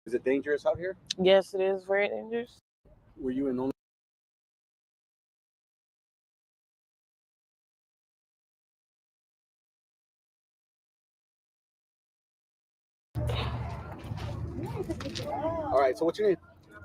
Is it dangerous out here? Yes, it is very dangerous. Were you in only? All right. So what's your name?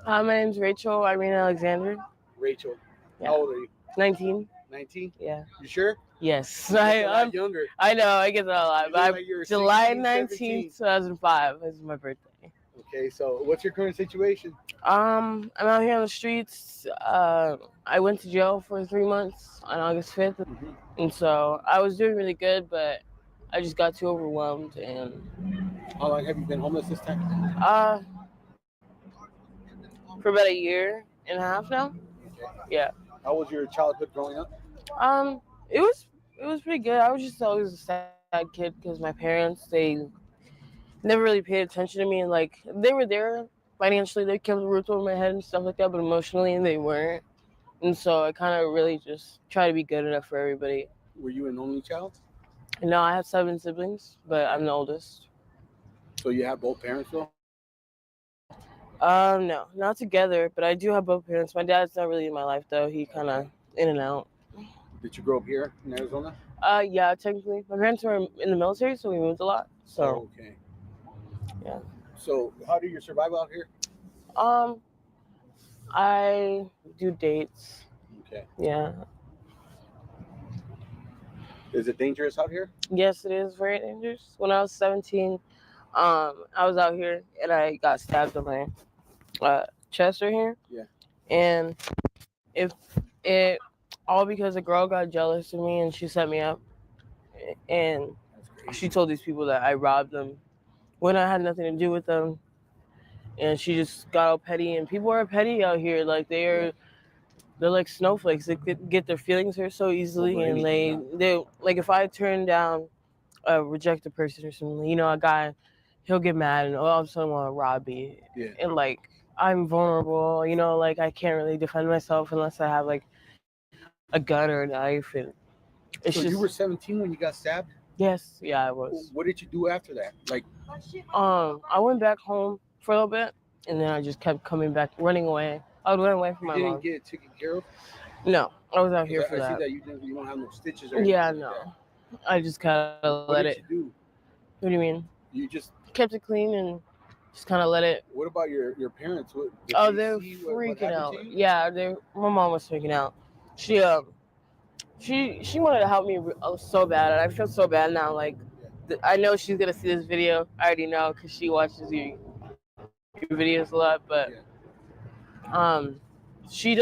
My name's Rachel Irene Alexander. Rachel. Yeah. How old are you? 19. 19. Yeah. You sure? Yes. A lot younger. I know, I get that a lot. You But look like you're July 16, 19th, 2005 is my birthday. Okay. So what's your current situation? I'm out here on the streets. I went to jail for 3 months on August 5th. Mm-hmm. And so I was doing really good, but I just got too overwhelmed. And How long have you been homeless this time? uh, for about a year and a half now. Okay. Yeah. How was your childhood growing up? Um, it was it was pretty good. I was just always a sad kid because my parents never really paid attention to me, and like they were there financially. They kept the roof over my head and stuff like that, but emotionally they weren't. And so I kind of really just try to be good enough for everybody. Were you an only child? And now I have 7 siblings, but I'm the oldest. So you have both parents though? No, not together, but I do have both parents. My dad's not really in my life though. He kind of in and out. Did you grow up here in Arizona? Yeah, technically, my parents were in the military, so we moved a lot. So, okay. yeah. So how do you survive out here? Um, I do dates. Okay. Yeah. Is it dangerous out here? Yes, it is very dangerous. When I was 17, I was out here and I got stabbed on my chest right here. Yeah. And if it all because a girl got jealous of me and she set me up, and she told these people that I robbed them when I had nothing to do with them, and she just got all petty. And people are petty out here, like they're like snowflakes. They get their feelings hurt so easily, and they like if I turn down a rejected person or something, a guy, he'll get mad and all of a sudden want to rob me. Yeah. And like I'm vulnerable, like I can't really defend myself unless I have like a gun or a knife, and it's So just. you were 17 when you got stabbed? Yes, yeah, I was. What did you do after that? Like, I went back home for a little bit, and then I just kept coming back, running away. I would run away from you my didn't mom. get it taken care of? No, I was out here for I see that. that you don't have no stitches or anything. Yeah, like no, that. I just kind of let What it. did you do? What do you mean? You just Kept it clean and just kind of let it. What about your parents? What, did Oh, they they're see what freaking happened out. to you? Yeah, they. My mom was freaking out. She she wanted to help me so bad, and I feel so bad now. Like I know she's gonna see this video. I already know because she watches your videos a lot. But um, she's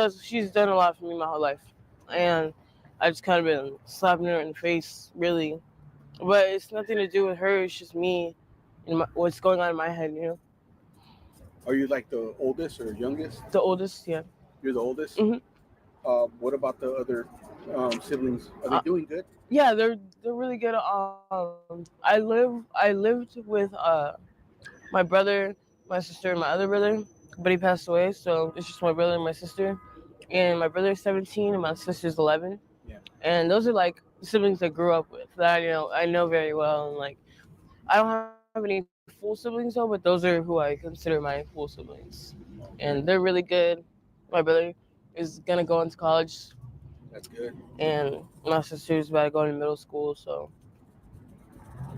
done a lot for me my whole life, and I just kind of been slapping her in the face, really. But it's nothing to do with her. It's just me and what's going on in my head. Are you like the oldest or youngest? The oldest, yeah. You're the oldest. Mhm. What about the other siblings? Are they doing good? Yeah, they're really good. I lived with my brother, my sister, and my other brother, but he passed away, so it's just my brother and my sister. And my brother is 17 and my sister's 11. Yeah. And those are like siblings I grew up with that I know very well. And like I don't have any full siblings though, but those are who I consider my full siblings. And they're really good. My brother is gonna go into college, That's good. and my sister's about to go into middle school. So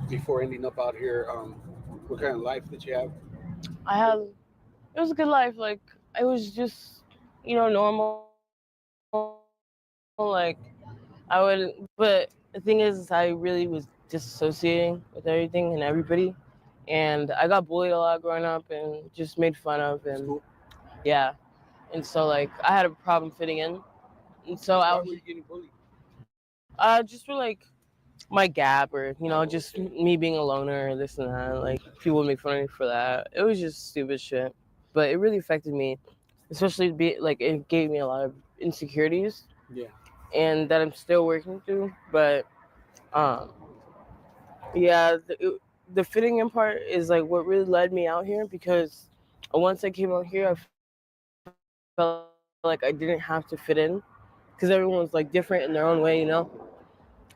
Before ending up out here, what kind of life did you have? I had it was a good life. Like it was just normal. Like I would, but the thing is, I really was disassociating with everything and everybody, and I got bullied a lot growing up and just made fun of, and School? yeah, and so like I had a problem fitting in, and so Why were you getting bullied? just for like my gap or just me being a loner or this and that. Like people would make fun of me for that. It was just stupid shit, but it really affected me, especially like it gave me a lot of insecurities. Yeah. And that I'm still working through. But um, yeah, the fitting in part is like what really led me out here because once I came out here, I felt like I didn't have to fit in because everyone was like different in their own way.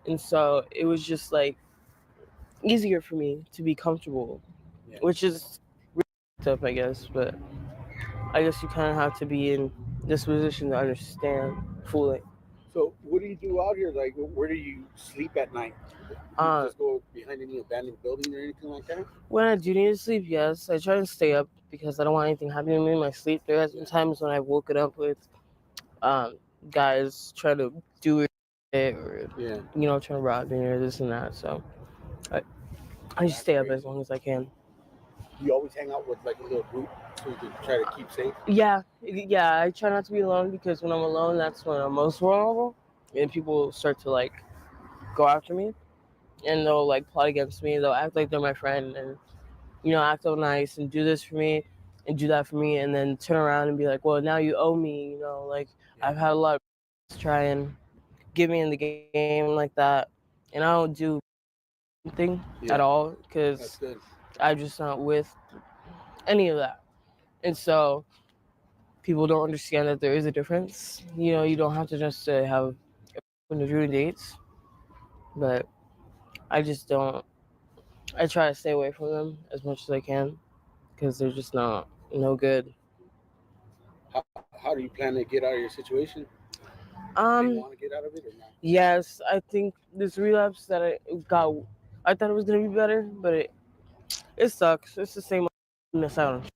And so it was just like easier for me to be comfortable, Yeah. which is really tough up, I guess, but I guess you kind of have to be in this position to understand fully. So, what do you do out here? Like, where do you sleep at night? Do you Um, just go behind any abandoned building or anything like that? when I do need to sleep, yes, I try to stay up because I don't want anything happening to me in my sleep. There has been times when I've woken up with um, guys trying to do it or Yeah, trying to rob me or this and that. So I, I just that's stay up as crazy. long as I can. Do you always hang out with like a little group so you can try to keep safe? Yeah. I try not to be alone because when I'm alone, that's when I'm most vulnerable, and people start to like go after me, and they'll like plot against me. They'll act like they're my friend, and act all nice and do this for me and do that for me, and then turn around and be like, well, now you owe me. Like Yeah, I've had a lot of people try and get me in the game like that, and I don't do anything at yeah, all that's because good. I'm just not with any of that. And so people don't understand that there is a difference. You don't have to just have when you're doing dates, but I just don't. I try to stay away from them as much as I can because they're just not no good. How do you plan to get out of your situation? Do you Um, want to get out of it or not? yes, I think this relapse that I got, I thought it was gonna be better, but it sucks. It's the same in the sound.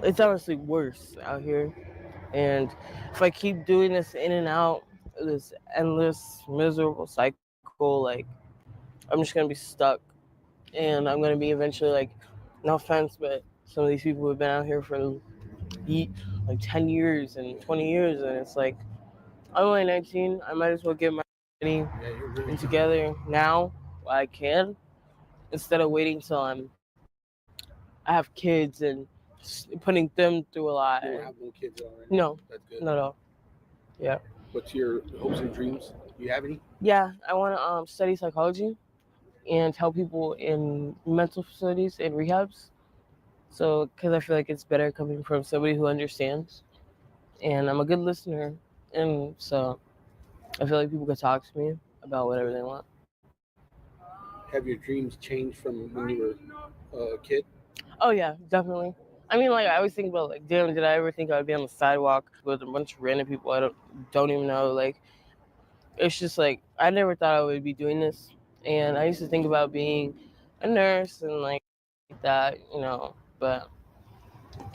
It's honestly worse out here. And if I keep doing this in and out, this endless, miserable cycle, like I'm just gonna be stuck. And I'm gonna be eventually like, no offense, but some of these people have been out here for like 10 years and 20 years, and it's like, I'm only 19. I might as well get my money Yeah, you're really and young. together now while I can, instead of waiting till I have kids and putting them through a lot. You And don't have no kids at all right now. no, That's good. not at all. Yeah. What's your hopes and dreams? Do you have any? Yeah, I want to study psychology and help people in mental facilities and rehabs. So, because I feel like it's better coming from somebody who understands, and I'm a good listener, and so I feel like people could talk to me about whatever they want. Have your dreams changed from when you were a kid? Oh yeah, definitely. I mean, like I always think about like, damn, did I ever think I'd be on the sidewalk with a bunch of random people I don't even know? Like, it's just like I never thought I would be doing this, and I used to think about being a nurse and like that, but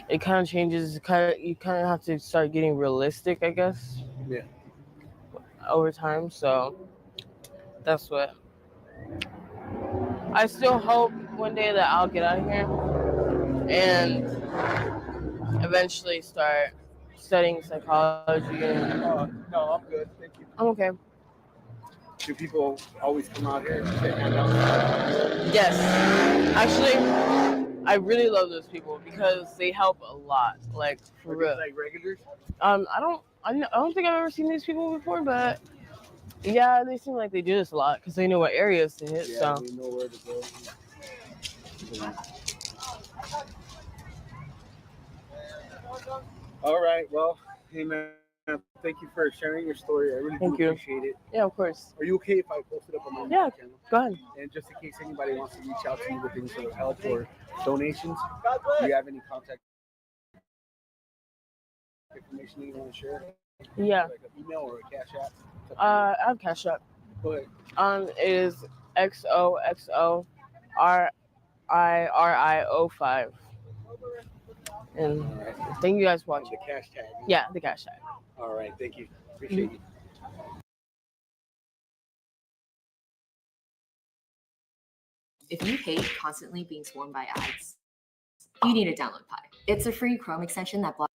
it kind of changes. You kind of have to start getting realistic, I guess, Yeah. over time. So that's what I still hope one day that I'll get out of here and eventually start studying psychology. And No, I'm good. Thank you. I'm okay. Do people always come out here to hand out? Yes, actually, I really love those people because they help a lot. Like for Are these real. like regulars? I don't think I've ever seen these people before, but yeah, they seem like they do this a lot because they know what areas to hit. Yeah, So they know where to go. You know. All right. Well, hey man, thank you for sharing your story. I really do thank appreciate you. it. Yeah, of Are course. you okay if I post it up on my YouTube Yeah, channel? go ahead. And just in case anybody wants to reach out to you with any sort of help or donations, do you have any contact information you want to share? Like an email or a cash app? It's up to Yeah. you. I have Cash App. Go ahead. It is XOXORIRI05. And All right. thank you guys for The watching. cash tag. Yeah, the Cash App. All right. Thank you. Appreciate you. If you hate constantly being swarmed by ads, you need to download Pi. It's a free Chrome extension that blocks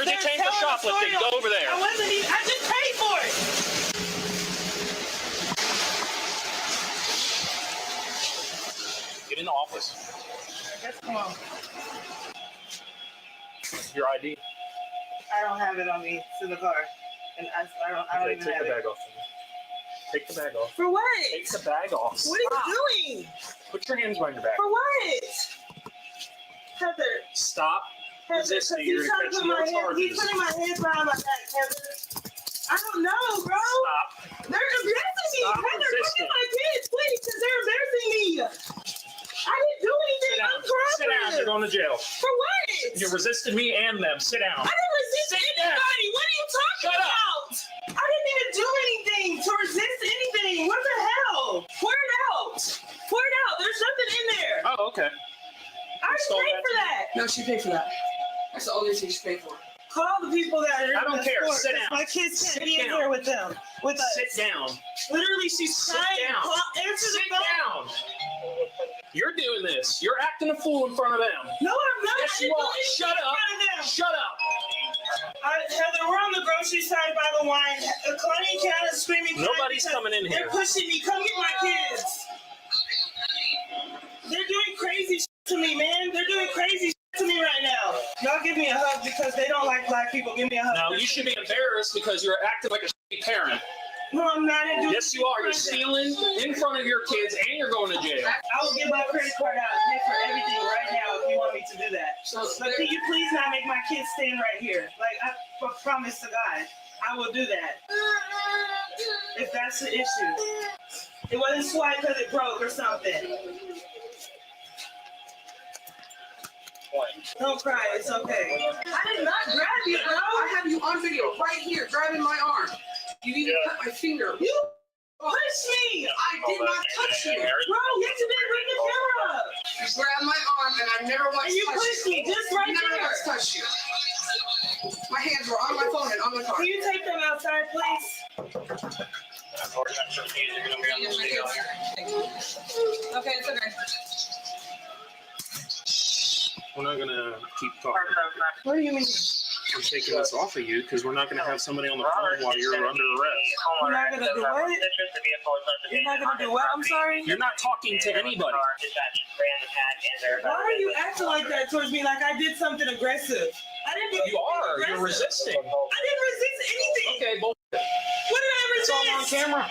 Where's your chain for shoplifting? Go over there. I wasn't even, I just paid for it. Get in the office. Come on. Your ID. I don't have it on me. It's in the car. And I don't even take have the it. bag off. Take the bag off. For what? Take the bag off. What are you doing? Put your hands behind your back. For what? Heather. Stop Heather, resisting. he's You're trying to put my hands. He's putting my hands behind my back, Heather. I don't know, bro. Stop. They're embarrassing me. Stop Heather, look resisting. at my kids, please, because they're embarrassing me. I didn't do anything improper. Sit down. You're going to jail. For what? You resisted me and them. Sit down. I didn't resist Sit anybody. down. What are you talking Shut up. about? I didn't even do anything to resist anything. What the hell? Pour it out. Pour it out. There's nothing in there. Oh, okay. I already stole paid that for too. that. No, she paid for that. That's the only thing she paid for. Call the people that are in I don't the care. store, Sit 'cause down. My kids can't Sit be in down. here with them. With us. Sit down. Literally, she's Sit trying down. to answer the Sit phone. down. You're doing this. You're acting a fool in front of them. No, I'm not. Yes, I you didn't do are. anything Shut in up. front of them. Shut up. Heather, we're on the grocery side by the wine. Claudia and Kiana's screaming. Nobody's because coming in They're here. pushing me. Come get my kids. They're doing crazy shit to me, man. They're doing crazy shit to me right now. Y'all give me a hug because they don't like black people. Give me a hug. No, you should be embarrassed because you're acting like a shitty parent. No, I'm not. I didn't do Yes, you are. You're stealing in front of your kids and you're going to jail. I will get my credit card out and pay for everything right now if you want me to do that. But can you please not make my kids stand right here? Like, I promise to God, I will do that. If that's the issue. It wasn't swiped because it broke or something. Don't cry, it's okay. I did not grab you, bro. I have you on video right here, grabbing my arm. You even cut my finger. You pushed me. I did not touch you. Bro, yes, you did. Bring the camera up. You grabbed my arm and I never once And you touched pushed you. me just right Never there. once touched you. My hands were on my phone and on my car. Can you take them outside, please? Okay, it's okay. We're not going to keep talking. What do you mean? I'm taking this off of you because we're not going to have somebody on the phone while you're under arrest. You're not going to do what? You're not going to do what? I'm sorry? You're not talking to anybody. Why are you acting like that towards me like I did something aggressive? I didn't do anything You are. aggressive. You're resisting. I didn't resist anything. Okay, bullshit. What did I It's resist? all on camera.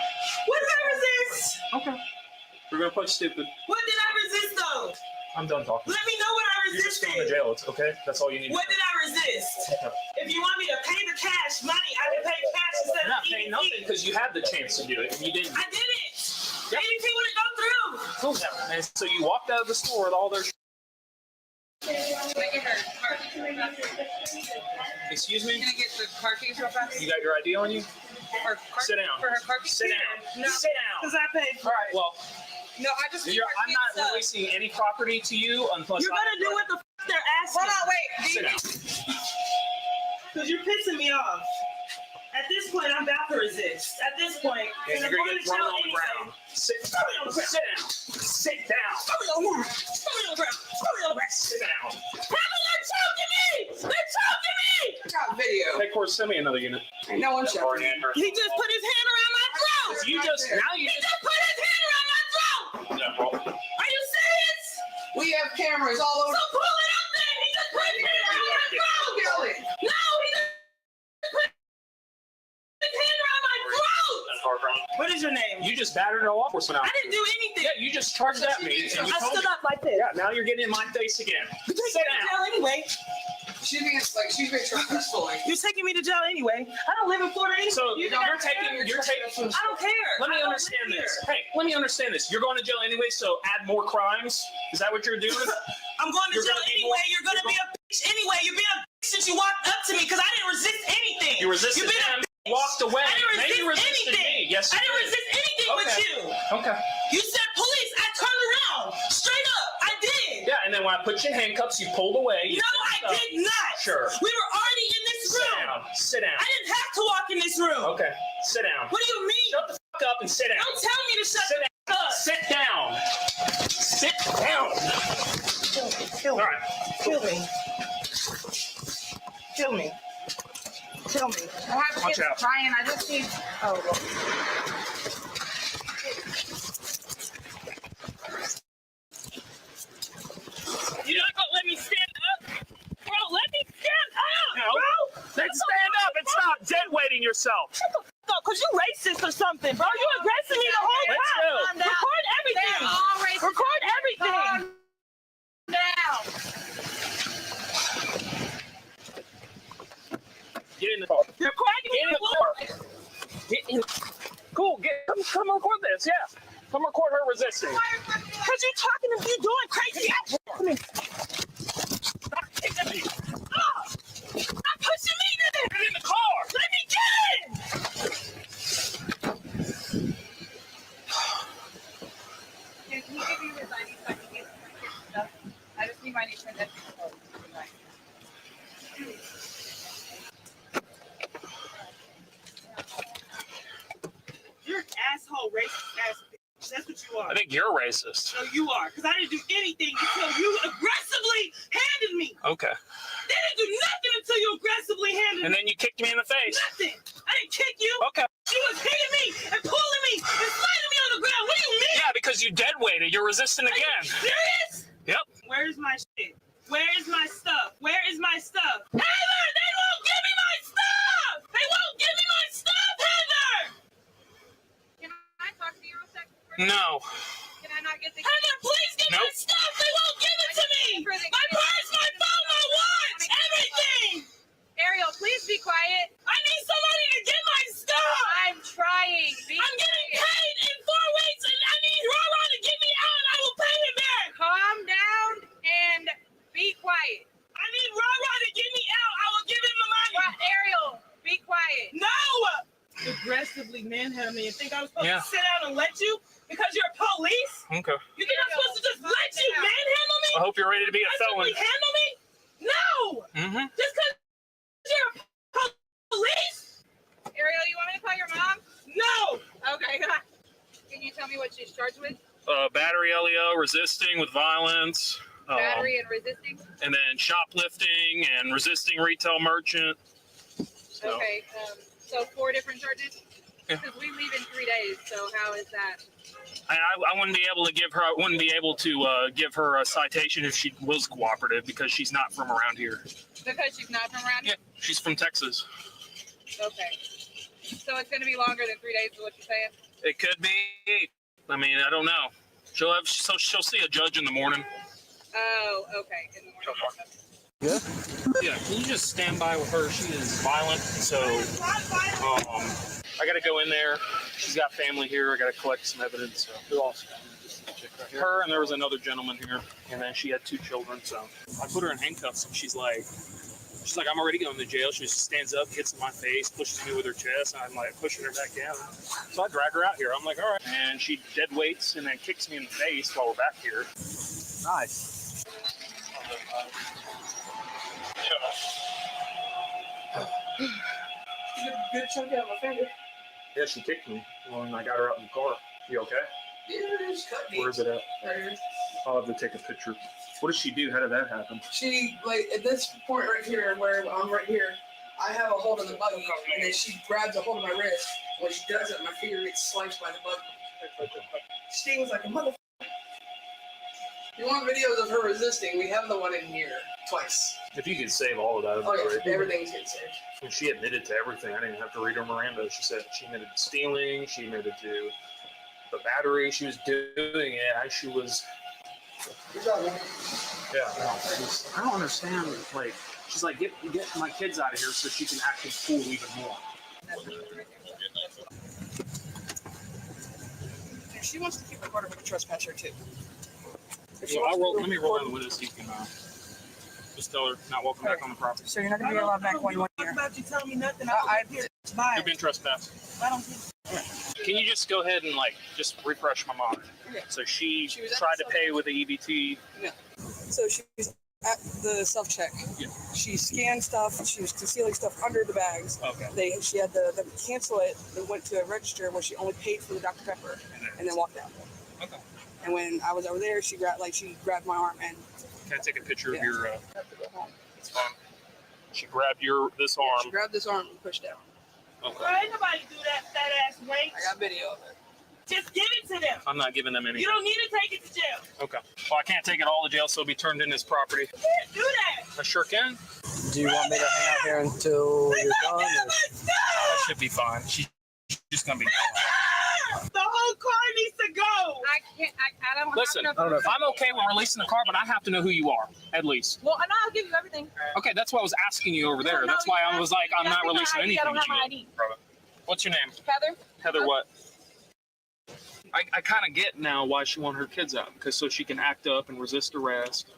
What did I resist? Okay. We're going to play stupid. What did I resist though? I'm done talking. Let me know what I You're just resisted. going to jail. It's okay. That's all you need to What know. did I resist? If you want me to pay the cash money, I can pay cash instead You're of not paying EBT. nothing because you had the chance to do it and you didn't. I didn't. Yep. EBT wouldn't go through. And so you walked out of the store with all their. Excuse me? Can I get the car keys real fast? You got your ID on you? Or Sit down. For her car keys? Sit down. No. Sit down. Because I paid All for right. Well, No, I just need I'm not releasing any property to you unless You're going to do what the f they're asking. Hold on, wait. Sit down. Because you're pissing me off. At this point, I'm about to resist. At this point, And because you're I'm going going to to get thrown jail on the anyway. ground. Sit down. Sit down. Sit down. Throw me on the ground. Throw me on the ground. Throw me on the ground. Sit down. They're choking me! They're choking me! I got video. Hey, Court, send me another unit. Ain't no one checking. He just put his hand around my throat! You just, now you He just. just put his hand around my throat! Are you serious? We have cameras all So over. pull it up then! He just put his hand around my throat! Kill it. No, he just put his hand around my throat! What is your name? You just battered an law enforcement out. I didn't do anything. Yeah, you just charged at me. And you I told stood me. up like this. Yeah, now you're getting in my face again. You're Sit taking me to down. jail anyway. She's being truthfully. You're taking me to jail anyway. I don't live in Florida anyway. So You you're don't taking. care. I I don't care. Let me I don't understand live this. here. Hey, let me understand this. You're going to jail anyway, so add more crimes. Is that what you're doing? I'm going to You're jail gonna be anyway. more- You're going to be a bitch anyway. You're being a bitch since you walked up to me because I didn't resist anything. You resisted You've been a them. bitch. Walked away. I didn't Now you resist resisted anything. me. Yes, I you didn't did. resist anything with Okay. you. Okay. You said police. I turned around. Straight up. I did. Yeah, and then when I put you in handcuffs, you pulled away. You No, messed I up. did not. Sure. We were already in this Sit room. down. Sit down. I didn't have to walk in this room. Okay. Sit down. What do you mean? Shut the fuck up and sit down. Don't tell me to shut Sit the f up. Sit down. Sit down. Kill All me. right. Kill me. Kill me. Tell me. I have Watch kids out. crying. I just need. Oh. You're not gonna let me stand up? Bro, let me stand up, No. bro! Then stand up and stop dead weighting yourself. Cause you racist or something, bro. You aggressing me the whole Let's time. go. Record everything. They're all racist. Record everything. Calm down. Get in the car. You're cracking Get in me. the car. Get in. Cool. Come record this. Yeah. Come record her resisting. Cause you talking to me doing crazy ass. Come here. Stop kicking me. Stop pushing me, nigga. Get in the car. Let me get in. Can you give me his ID so I can get my kids stuff? I just need my new transaction code. You're an asshole, racist ass bitch. That's what you are. I think you're racist. No, you are. Because I didn't do anything until you aggressively handed me. Okay. They didn't do nothing until you aggressively handed And me. then you kicked me in the face. Nothing. I didn't kick you. Okay. She was hitting me and pulling me and sliding me on the ground. What do you mean? Yeah, because you dead weighted. You're resisting Are you again. serious? Yep. Where's my shit? Where is my stuff? Where is my stuff? Heather, they won't give me my stuff! They won't give me my stuff, Heather! Can I talk to you real second? No. Can I not get the Heather, please give me Nope. my stuff! They won't give it to me! My purse, my phone, my watch, everything! Ariel, please be quiet. I need somebody to get my stuff! I'm trying. I'm getting paid in 4 weeks and I need Rara to get me out and I will pay him back! Calm down and be quiet. I need Rara to get me out. I will give him the money. Ariel, be quiet. No! Aggressively manhandle me and think I'm supposed Yeah. to sit down and let you because you're police? Okay. You think I'm supposed to just let you manhandle me? I hope you're ready to be a felon. Aggressively handle me? No! Mm-hmm. Just because you're police? Ariel, you want me to call your mom? No! Okay. Can you tell me what she's charged with? Battery LEO, resisting with violence. Battery and resisting? And then shoplifting and resisting retail merchant. So, Okay. So 4 different charges? Yeah. Because we leave in 3 days, so how is that? I wouldn't be able to give her. I wouldn't be able to give her a citation if she was cooperative because she's not from around here. Because she's not from around here? Yeah, she's from Texas. Okay. So it's going to be longer than 3 days is what you're saying? It could be. I mean, I don't know. She'll see a judge in the morning. Oh, okay. In the morning. Yeah, can you just stand by with her? She is violent, so I got to go in there. She's got family here. I got to collect some evidence. So. Who else? Right Her and there was another gentleman here, and then she had 2 children. So I put her in handcuffs, and she's like, I'm already going to jail. She just stands up, hits in my face, pushes me with her chest, and I'm like pushing her back down. So I drag her out here. I'm like, all right, and she dead weights and then kicks me in the face while we're back here. Nice. Good chunk out of my finger. Yeah, she kicked me when I got her out in the car. You okay? Yeah, just cut me. Where's it at? Right here. I'll have to take a picture. What did she do? How did that happen? She, like, at this point right here, where I'm right here, I have a hold of the buggy, and then she grabs a hold of my wrist. When she does it, my finger gets sliced by the buggy. Stings like a motherfucker. If you want videos of her resisting, we have the one in here twice. If you could save all of that, Oh, that'd be yeah, great. everything's getting saved. And she admitted to everything. I didn't have to read her Miranda. She said she admitted to stealing. She admitted to the battery she was doing it. And she was. Good job, man. Yeah. I don't understand. Like, she's like, get my kids out of here so she can act in school even more. She wants to keep recording with a trespasser too. Well, let me roll down the window so you can just tell her not welcome back on the property. So you're not going to be allowed back when you want here. About you telling me nothing. I'm here. Bye. You've been trespassed. I don't think. Can you just go ahead and just refresh my monitor? Okay. So she She was at tried the to pay with the EBT. So she's at the self-check. Yeah. She scanned stuff. She was concealing stuff under the bags. Okay. She had to cancel it. They went to a register where she only paid for the Dr. Pepper and then walked out. Okay. And when I was over there, she grabbed my arm and Can I take a picture of Yeah. your? have to go home. It's fine. She grabbed this She arm. grabbed this arm and pushed down. Okay. Bro, ain't nobody do that fat ass weight. I got video of it. Just give it to them. I'm not giving them any. You don't need to take it to jail. Okay. Well, I can't take it all to jail, so it'll be turned in as property. You can't do that. I sure can. Do you want me to hang out here until you're done? Or? That should be fine. She's just gonna be. The whole car needs to go. I don't Listen, have enough. I'm okay with releasing the car, but I have to know who you are, at least. Well, and I'll give you everything. Okay, that's why I was asking you over there. No, That's why I was like, I'm that's not my releasing ID. anything. I don't have to my you. ID. What's your name? Heather? Heather what? I kind of get now why she wanted her kids out, because so she can act up and resist arrest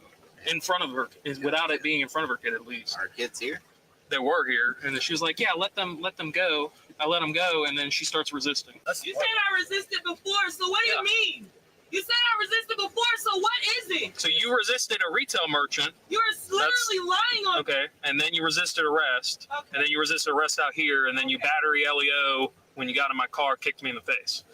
in front of her, without it being in front of her kid at least. Our kids here? They were here, and then she was like, yeah, let them go. I let them go, and then she starts resisting. You said I resisted before, so what do you mean? You said I resisted before, so what is it? So you resisted a retail merchant. You are literally lying on me. Okay, and then you resisted arrest, Okay. and then you resisted arrest out here, and then you battery LEO when you got in my car, kicked me in the face.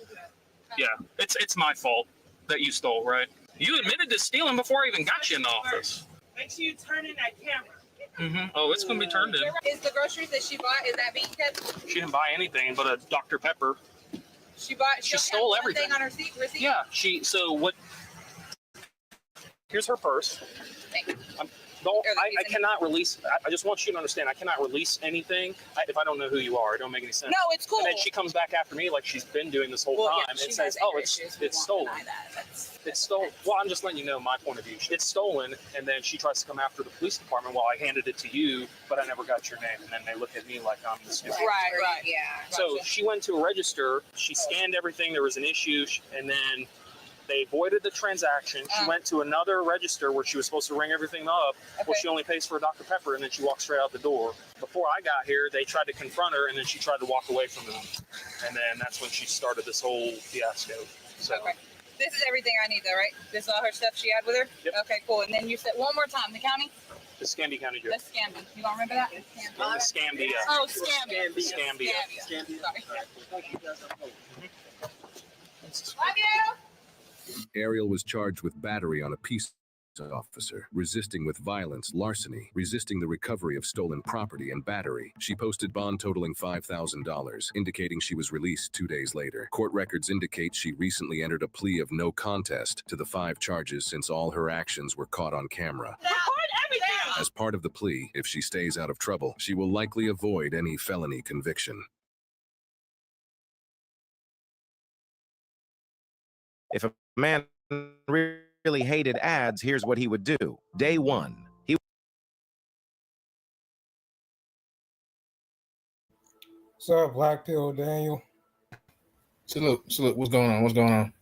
Yeah, it's my fault that you stole, right? You admitted to stealing before I even got you in the office. Make sure you turn in that camera. Mm-hmm. Oh, it's gonna be turned in. Is the groceries that she bought, is that being kept? She didn't buy anything but a Dr. Pepper. She bought. She only stole had one everything. thing on her receipt. Yeah, so what? Here's her purse. I cannot release. I just want you to understand. I cannot release anything if I don't know who you are. It don't make any sense. No, it's cool. And then she comes back after me like she's been doing this whole Well, time yeah, she and says, has "Oh, anger it's issues. We won't stolen. deny that. That's It's stolen." Well, I'm just letting you know my point of view. It's stolen, and then she tries to come after the police department while I handed it to you, but I never got your name. And then they look at me like I'm the stupid. right. Yeah. So Gotcha. she went to a register. She scanned everything. There was an issue, and then they voided the transaction. She went to another register where she was supposed to ring everything up. Well, Okay. she only pays for a Dr. Pepper, and then she walks straight out the door. Before I got here, they tried to confront her, and then she tried to walk away from them. And then that's when she started this whole fiasco. So Okay. This is everything I need, though, right? This is all her stuff she had with her? Yep. Okay, cool. And then you said one more time, the county? the Scamby County The Jail. Scamby. You don't remember that? The Scambia. Oh, Scambia. Scambia. Sorry. Love you. Ariel was charged with battery on a peace officer, resisting with violence, larceny, resisting the recovery of stolen property, and battery. She posted bond totaling $5,000, indicating she was released 2 days later. Court records indicate she recently entered a plea of no contest to the 5 charges since all her actions were caught on camera. Record everything. As part of the plea, if she stays out of trouble, she will likely avoid any felony conviction. If a man really hated ads, here's what he would do. Day 1, he What's up, Black Pill Daniel? Salute. What's going on?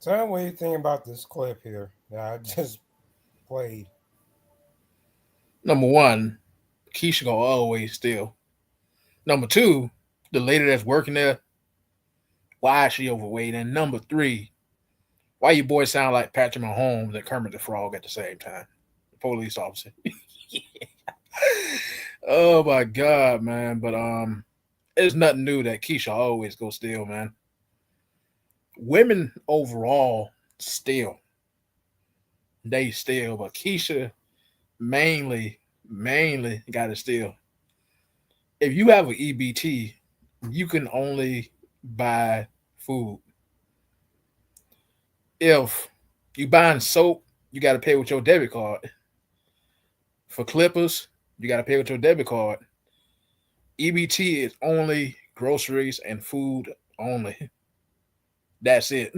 Tell me what you think about this clip here that I just played. Number one, Keisha gonna always steal. Number two, the lady that's working there, why is she overweight? And number three, why you boys sound like Patrick Mahomes and Kermit the Frog at the same time? The police officer. Oh my God, man. But it's nothing new that Keisha always go steal, man. Women overall steal. They steal, but Keisha mainly got to steal. If you have an EBT, you can only buy food. If you buying soap, you got to pay with your debit card. For clippers, you got to pay with your debit card. EBT is only groceries and food only. That's it.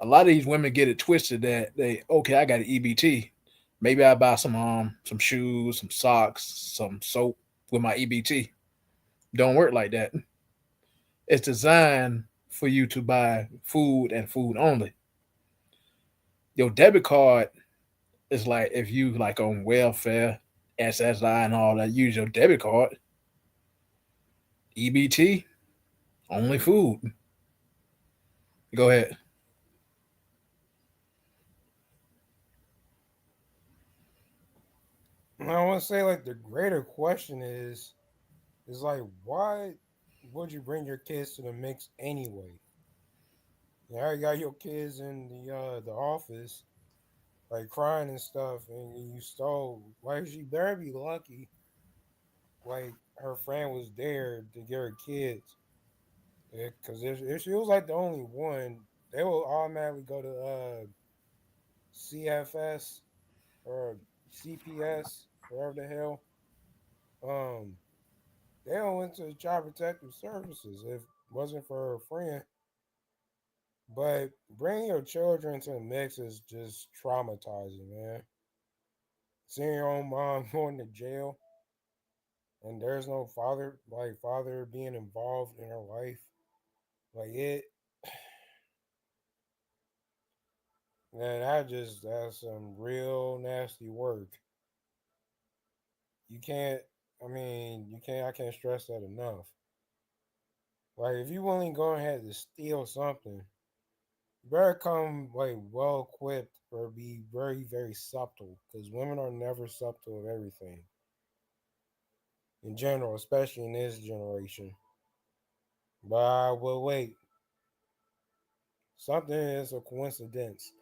A lot of these women get it twisted that I got an EBT. Maybe I buy some shoes, some socks, some soap with my EBT. Don't work like that. It's designed for you to buy food and food only. Your debit card is like if you like on welfare, SSI and all that, use your debit card. EBT, only food. Go ahead. I want to say, like, the greater question is like, why would you bring your kids to the mix anyway? You already got your kids in the office. like crying and stuff, and you stole. Like she better be lucky. Like her friend was there to get her kids, because if she was like the only one, they will automatically go to CFS or CPS, whatever the hell. Um, they all went to Child Protective Services if it wasn't for her friend. But bringing your children to the mix is just traumatizing, man. Seeing your own mom going to jail and there's no father being involved in her life, like it, man, that's some real nasty work. You can't, I can't stress that enough. Like, if you willing to go ahead to steal something, you better come like well equipped or be very, very subtle, because women are never subtle of everything in general, especially in this generation. But I will wait. Something is a coincidence.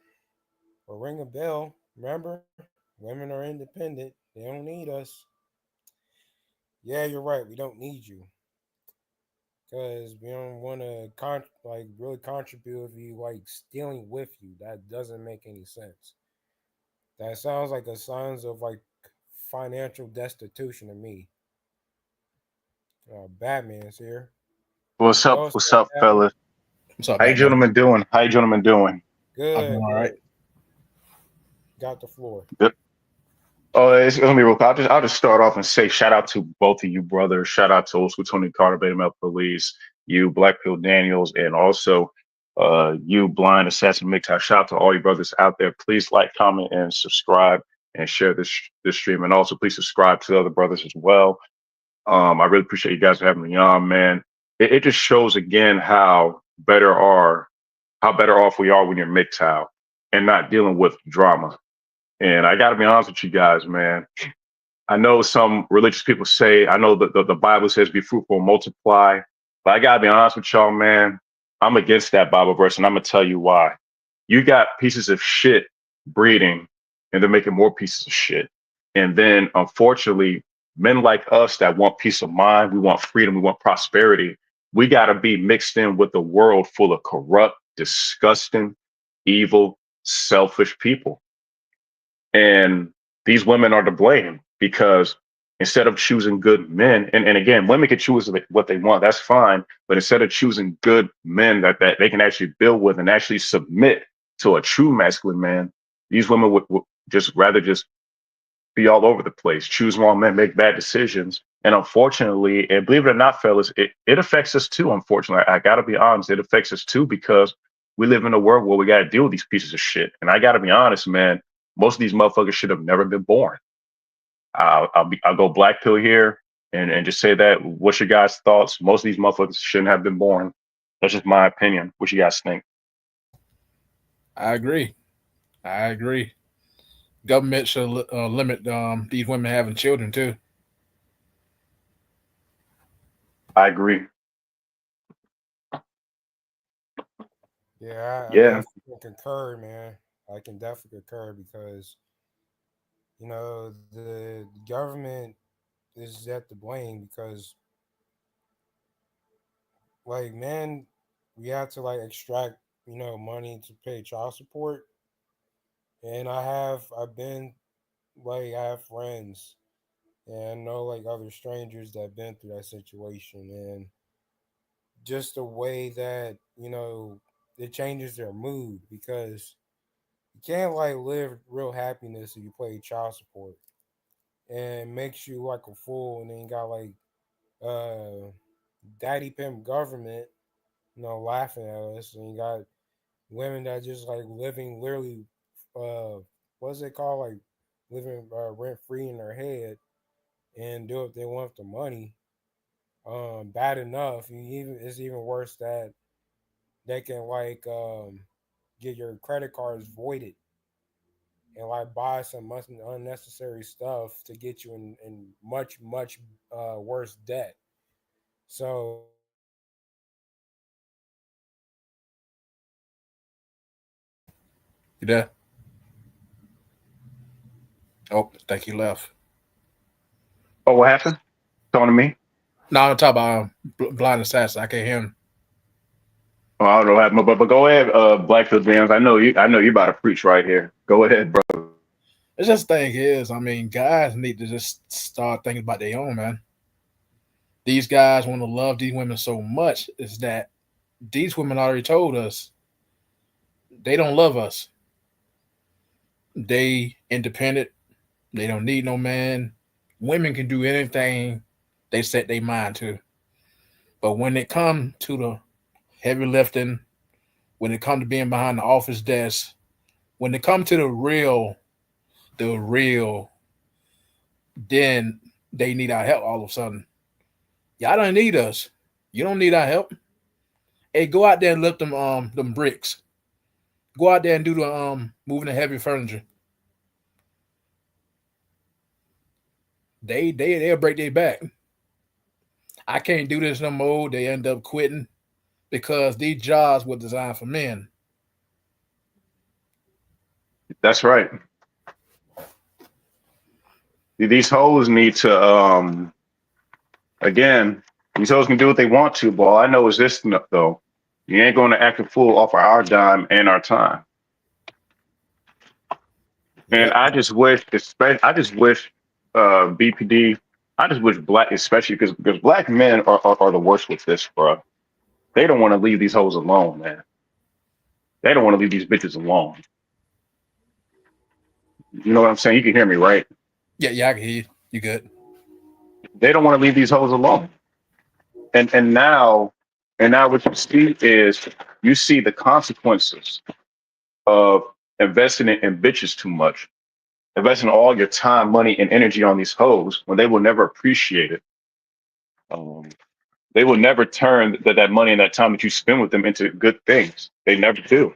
Or ring a bell. Remember, women are independent. They don't need us. Yeah, you're right. We don't need you because we don't want to really contribute if you like stealing with you. That doesn't make any sense. That sounds like a signs of like financial destitution to me. Batman's here. What's up? Yo, What's up, Batman. fellas? What's up, How you Batman? gentlemen doing? How you gentlemen doing? I'm doing Good, all right. good. Got the floor. Good. Oh, it's gonna be real quick. I'll just start off and say shout out to both of you brothers. Shout out to Old School Tony Carter, Beta Mel Police, you Black Pill Daniels, and also you Blind Assassin Mixer. Shout out to all you brothers out there. Please like, comment, and subscribe and share this stream. And also please subscribe to the other brothers as well. I really appreciate you guys having me on, man. It just shows again how better off we are when you're MGTOW and not dealing with drama. And I got to be honest with you guys, man. I know some religious people say, I know that the Bible says be fruitful and multiply, but I got to be honest with y'all, man. I'm against that Bible verse, and I'm going to tell you why. You got pieces of shit breeding, and they're making more pieces of shit. And then, unfortunately, men like us that want peace of mind, we want freedom, we want prosperity, we got to be mixed in with a world full of corrupt, disgusting, evil, selfish people. And these women are to blame because instead of choosing good men, and again, women can choose what they want, that's fine. But instead of choosing good men that they can actually build with and actually submit to a true masculine man, these women would just rather just be all over the place, choose wrong men, make bad decisions. And unfortunately, and believe it or not, fellas, it affects us too, unfortunately. I got to be honest, it affects us too because we live in a world where we got to deal with these pieces of shit. And I got to be honest, man, most of these motherfuckers should have never been born. I'll go black pill here and just say that. What's your guys' thoughts? Most of these motherfuckers shouldn't have been born. That's just my opinion. What you guys think? I agree. I agree. Government should limit these women having children too. I agree. Yeah, I Yeah, definitely concur, man. I can definitely concur because the government is at the blame because like man, we have to like extract money to pay child support, and I've been like I have friends and I know like other strangers that have been through that situation, and just the way that it changes their mood because you can't like live real happiness if you pay child support and makes you like a fool, and then you got like uh daddy pimp government laughing at us, and you got women that just like living literally what's it called, like living rent free in their head and do what they want with the money. Bad enough, it's even worse that they can like get your credit cards voided and like buy some unnecessary stuff to get you in much much worse debt. So You there? Oh, I think he left. Oh, what happened? Talking to me? No, I'm talking about blind assassin. I can't hear him. Oh, I don't know what happened, but go ahead, Black Phil Jams. I know you about to preach right here. Go ahead, bro. It's just the thing is, I mean, guys need to just start thinking about their own, man. These guys want to love these women so much is that these women already told us they don't love us. They independent. They don't need no man. Women can do anything they set their mind to. But when it comes to the heavy lifting, when it comes to being behind the office desk, when it comes to the real, then they need our help all of a sudden. Y'all don't need us. You don't need our help. Hey, go out there and lift them bricks. Go out there and do the moving the heavy furniture. They'll break their back. I can't do this no more. They end up quitting because these jobs were designed for men. That's right. These hoes need to again, these hoes can do what they want to, but all I know is this though. You ain't gonna act a fool off of our dime and our time. And Yep. I just wish BPD, I just wish black, especially because black men are the worst with this, bro. They don't want to leave these hoes alone, man. They don't want to leave these bitches alone. You know what I'm saying? You can hear me, right? Yeah, I can hear you. You good? They don't want to leave these hoes alone. And now what you see is you see the consequences of investing in bitches too much, investing all your time, money, and energy on these hoes when they will never appreciate it. Um, they will never turn that money and that time that you spend with them into good things. They never do.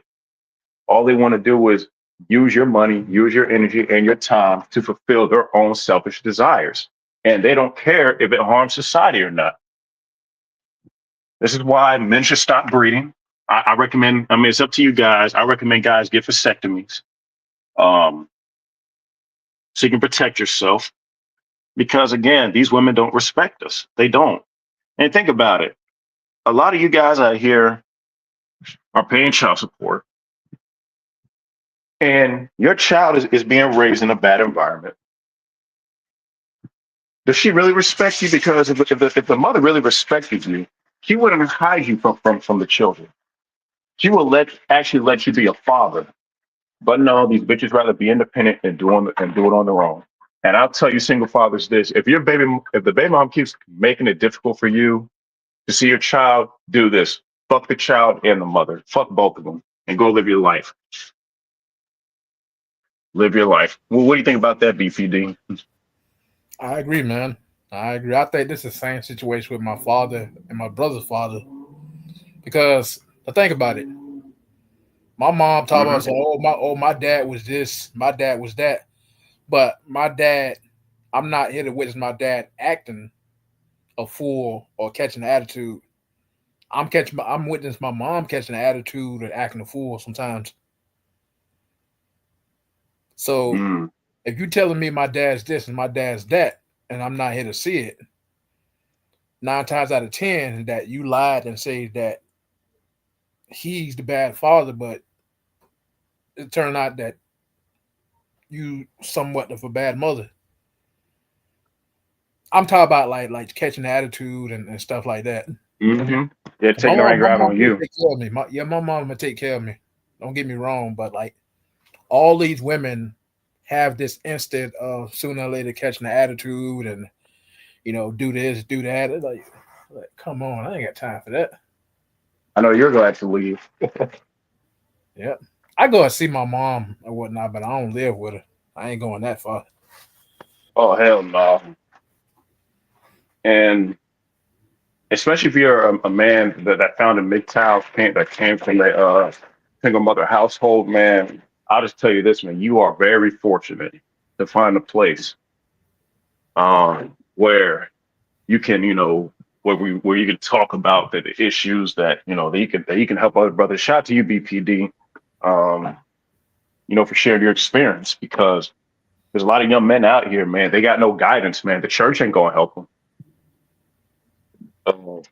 All they want to do is use your money, use your energy, and your time to fulfill their own selfish desires. And they don't care if it harms society or not. This is why men should stop breeding. I recommend, I mean, it's up to you guys. I recommend guys get vasectomies um, so you can protect yourself. Because again, these women don't respect us. They don't. And think about it. A lot of you guys out here are paying child support, and your child is being raised in a bad environment. Does she really respect you? Because if the mother really respected you, she wouldn't hide you from the children. She will actually let you be a father. But no, these bitches rather be independent and do it on their own. And I'll tell you, single fathers, this: if the baby mom keeps making it difficult for you to see your child, do this: fuck the child and the mother, fuck both of them, and go live your life. Live your life. Well, what do you think about that, BPD? I agree, man. I agree. I think this is the same situation with my father and my brother's father. Because think about it. My mom taught us, my dad was this, my dad was that. But my dad, I'm not here to witness my dad acting a fool or catching an attitude. I'm witnessing my mom catching an attitude and acting a fool sometimes. So Mm. if you're telling me my dad's this and my dad's that, and I'm not here to see it, 9 times out of 10 that you lied and say that he's the bad father, but it turned out that you somewhat of a bad mother. I'm talking about like catching the attitude and stuff like that. Mm-hmm. Yeah, My taking the right mom, my grab mom on will you. take care of me. My mom will take care of me. Don't get me wrong, but like all these women have this instant of sooner or later catching the attitude and do this, do that. It's like come on, I ain't got time for that. I know you're glad to leave. Yep. I go and see my mom or whatnot, but I don't live with her. I ain't going that far. Oh hell no! And especially if you're a man that found a MGTOW that came from a single mother household, man. I'll just tell you this, man. You are very fortunate to find a place where you can, where you can talk about the issues that that you can help other brothers. Shout out to you, BPD. For sharing your experience because There's a lot of young men out here, man. They got no guidance, man. The church ain't gonna help them.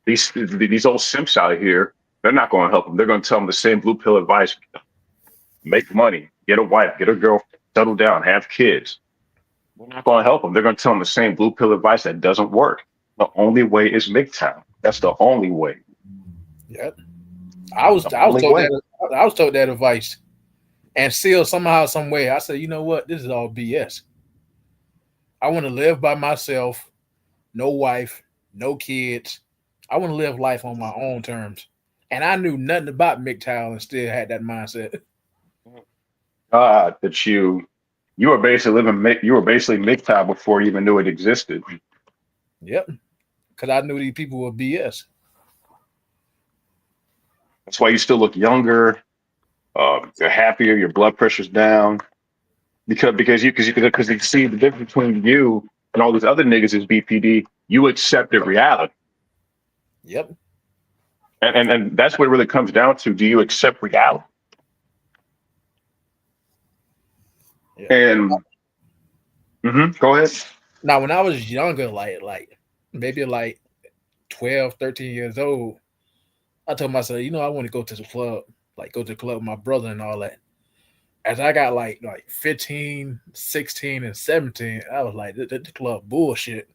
These old simps out here, they're not gonna help them. They're gonna tell them the same blue pill advice: make money, get a wife, get a girlfriend, settle down, have kids. We're not gonna help them. They're gonna tell them the same blue pill advice that doesn't work. The only way is MGTOW. That's the only way. Yep. I was The I was only told way. that advice, and still somehow, some way, I said, you know what, this is all BS. I want to live by myself, no wife, no kids. I want to live life on my own terms. And I knew nothing about MGTOW and still had that mindset. God, that you were basically you were basically MGTOW before you even knew it existed. Yep. Because I knew these people were BS. That's why you still look younger. You're happier. Your blood pressure's down because you see the difference between you and all these other niggas is BPD. You accepted reality, Yep. and that's what it really comes down to. Do you accept reality? Yeah. And go ahead. Now, when I was younger, like maybe like 12, 13 years old, I told myself, I want to go to the club, like go to the club with my brother and all that. As I got like 15, 16, and 17, I was like, the club bullshit.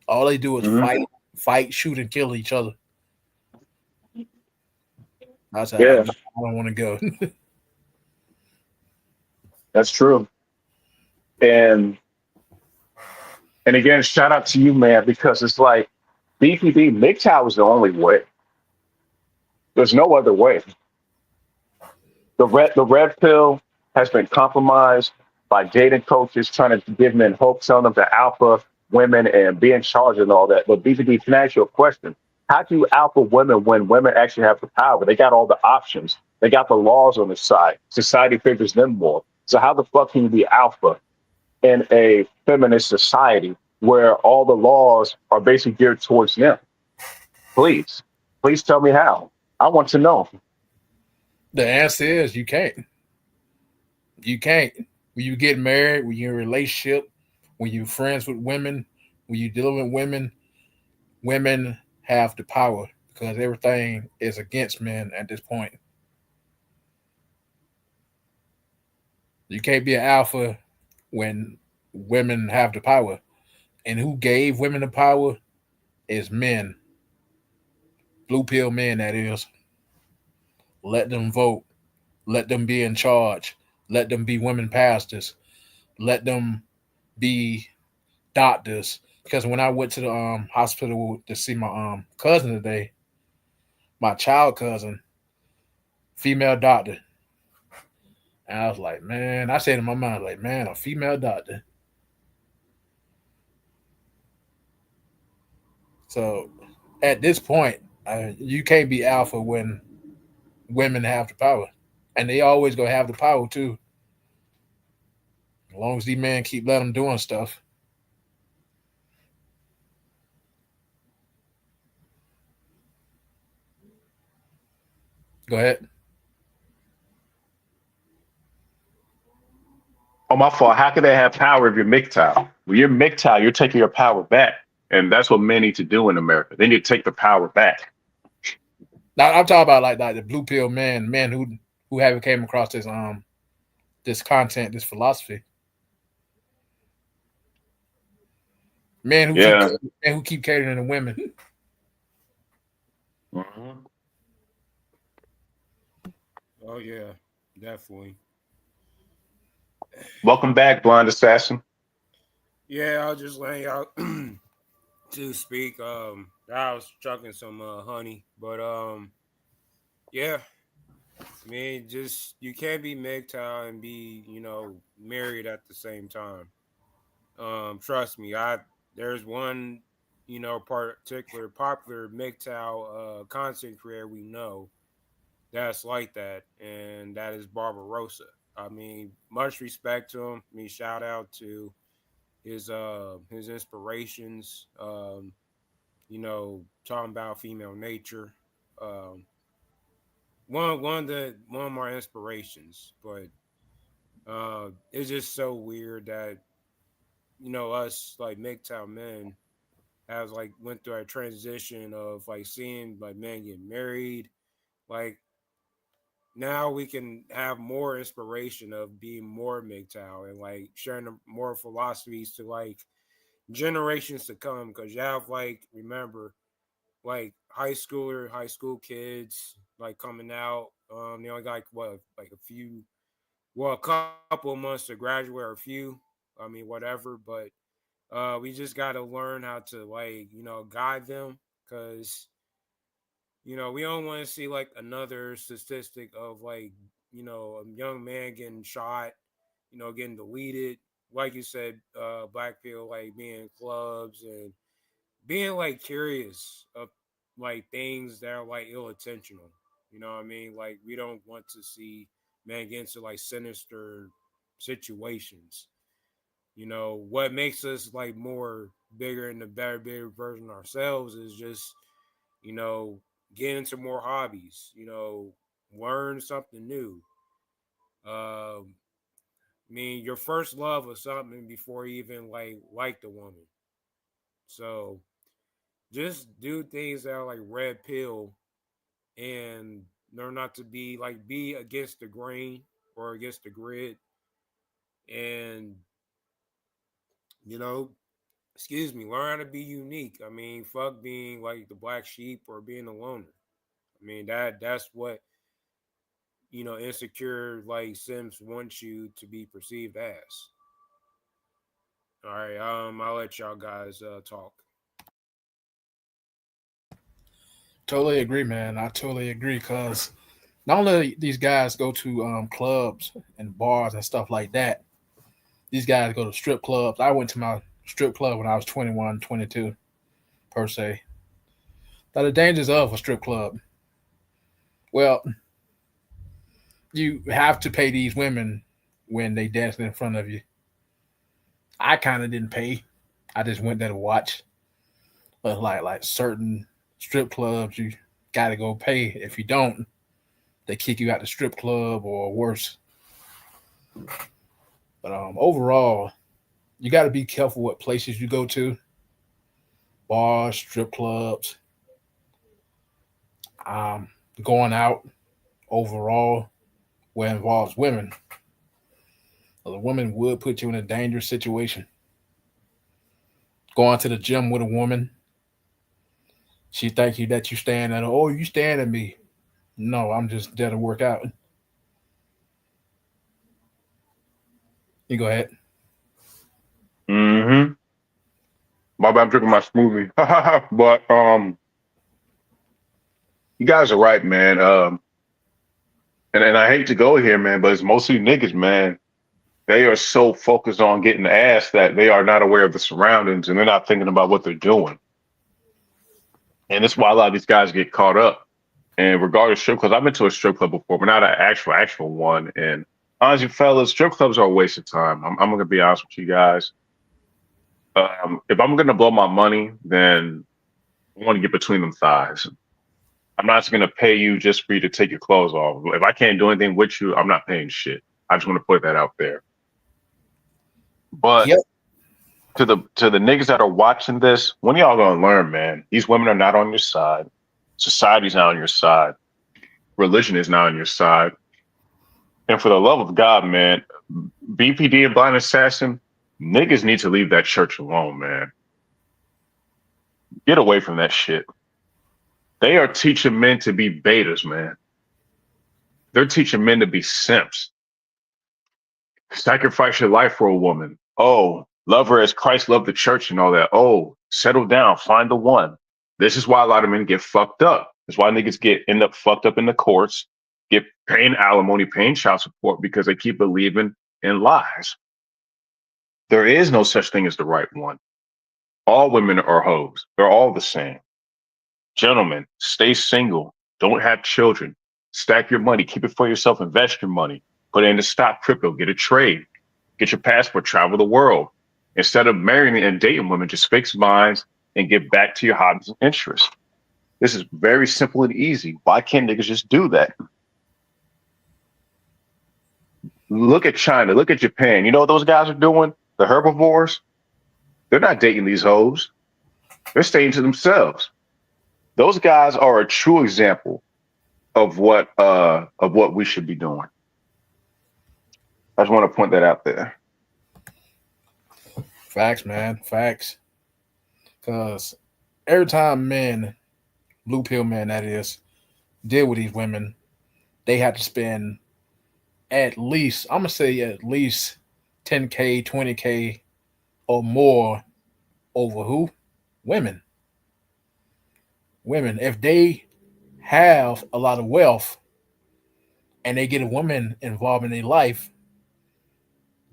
All they do is Hmm. fight, shoot, and kill each other. I said, Yeah, I don't want to go. that's true. And again, shout out to you, man, because it's like BPD MGTOW is the only way. There's no other way. The red pill has been compromised by dating coaches trying to give men hope, telling them to alpha women and be in charge and all that. But BPD, can I ask you a question? How do you alpha women when women actually have the power? They got all the options. They got the laws on their side. Society favors them more. So how the fuck can you be alpha in a feminist society where all the laws are basically geared towards them? Please, please tell me how. I want to know. The answer is you can't. You can't. When you get married, when you're in a relationship, when you're friends with women, when you're dealing with women, women have the power because everything is against men at this point. You can't be an alpha when women have the power. And who gave women the power is men. Blue pill men, that is. Let them vote. Let them be in charge. Let them be women pastors. Let them be doctors. Because when I went to the hospital to see my cousin today, my child cousin, female doctor, and I was like, man, I said in my mind, like, man, a female doctor. So at this point, you can't be alpha when women have the power, and they always gonna have the power too, as long as these men keep letting them doing stuff. Go ahead. Oh, my fault. How can they have power if you're MGTOW? When you're MGTOW, you're taking your power back. And that's what men need to do in America. They need to take the power back. Now I'm talking about like the blue pill men who haven't came across this content, this philosophy. Men who keep Yeah. men who keep catering to women. Mhm. Oh yeah, definitely. Welcome back, Blind Assassin. Yeah, I'll just lay out to speak. I was chucking some honey, but yeah. I mean, just you can't be MGTOW and be, married at the same time. Trust me, there's one, particular popular MGTOW content creator we know that's like that, and that is Barbarossa. I mean, much respect to him. I mean, shout out to his inspirations. Talking about female nature. Um, one of my inspirations, but it's just so weird that us like MGTOW men have like went through a transition of like seeing like men get married. Like now we can have more inspiration of being more MGTOW and like sharing more philosophies to like generations to come. Because you have like remember like high school kids like coming out. They only got like what like a couple of months to graduate or a few. I mean whatever, but we just got to learn how to like guide them because we don't want to see like another statistic of like a young man getting shot, getting deleted. Like you said, black people like being in clubs and being like curious of like things that are like ill intentional. You know what I mean? Like we don't want to see men get into like sinister situations. What makes us like more bigger and the bigger version of ourselves is just, you know, get into more hobbies, learn something new. I mean, your first love of something before you even like the woman. So just do things that are like red pill and learn not to be against the grain or against the grid and you know learn how to be unique. I mean, fuck being like the black sheep or being a loner. I mean that's what insecure like Sims wants you to be perceived as. All right, I'll let y'all guys talk. Totally agree, man. I totally agree because not only these guys go to clubs and bars and stuff like that, these guys go to strip clubs. I went to my strip club when I was 21, 22, per se. Now, the dangers of a strip club. Well, you have to pay these women when they dancing in front of you. I kind of didn't pay. I just went there to watch. But like certain strip clubs, you got to go pay. If you don't, they kick you out the strip club or worse. But overall, you got to be careful what places you go to, bars, strip clubs, um, going out overall where it involves women. The woman would put you in a dangerous situation. Going to the gym with a woman, she thank you that you stand at her. Oh, you stand at me. No, I'm just there to work out. You go ahead. Mm-hmm. My bad, I'm drinking my smoothie. But you guys are right, man. And I hate to go here, man, but it's mostly niggas, man. They are so focused on getting ass that they are not aware of the surroundings and they're not thinking about what they're doing. And that's why a lot of these guys get caught up. And regardless of strip clubs, I've been to a strip club before, but not an actual one. And honestly, fellas, strip clubs are a waste of time. I'm gonna be honest with you guys. If I'm gonna blow my money, then I want to get between them thighs. I'm not just gonna pay you just for you to take your clothes off. If I can't do anything with you, I'm not paying shit. I just want to put that out there. But Yep. to the niggas that are watching this, when y'all gonna learn, man? These women are not on your side. Society's not on your side. Religion is not on your side. And for the love of God, man, BPD and Blind Assassin, niggas need to leave that church alone, man. Get away from that shit. They are teaching men to be betas, man. They're teaching men to be simps. Sacrifice your life for a woman. Oh, love her as Christ loved the church and all that. Oh, settle down, find the one. This is why a lot of men get fucked up. That's why niggas end up fucked up in the courts, get paying alimony, paying child support because they keep believing in lies. There is no such thing as the right one. All women are hoes. They're all the same. Gentlemen, stay single. Don't have children. Stack your money. Keep it for yourself. Invest your money. Put it into stock, crypto. Get a trade. Get your passport. Travel the world. Instead of marrying and dating women, just fix minds and get back to your hobbies and interests. This is very simple and easy. Why can't niggas just do that? Look at China. Look at Japan. You know what those guys are doing? The herbivores. They're not dating these hoes. They're staying to themselves. Those guys are a true example of what we should be doing. I just want to point that out there. Facts, man. Facts. Because every time men, blue pill men, that is, deal with these women, they have to spend at least, I'm going to say at least 10K, 20K or more over who? Women. Women. If they have a lot of wealth and they get a woman involved in their life,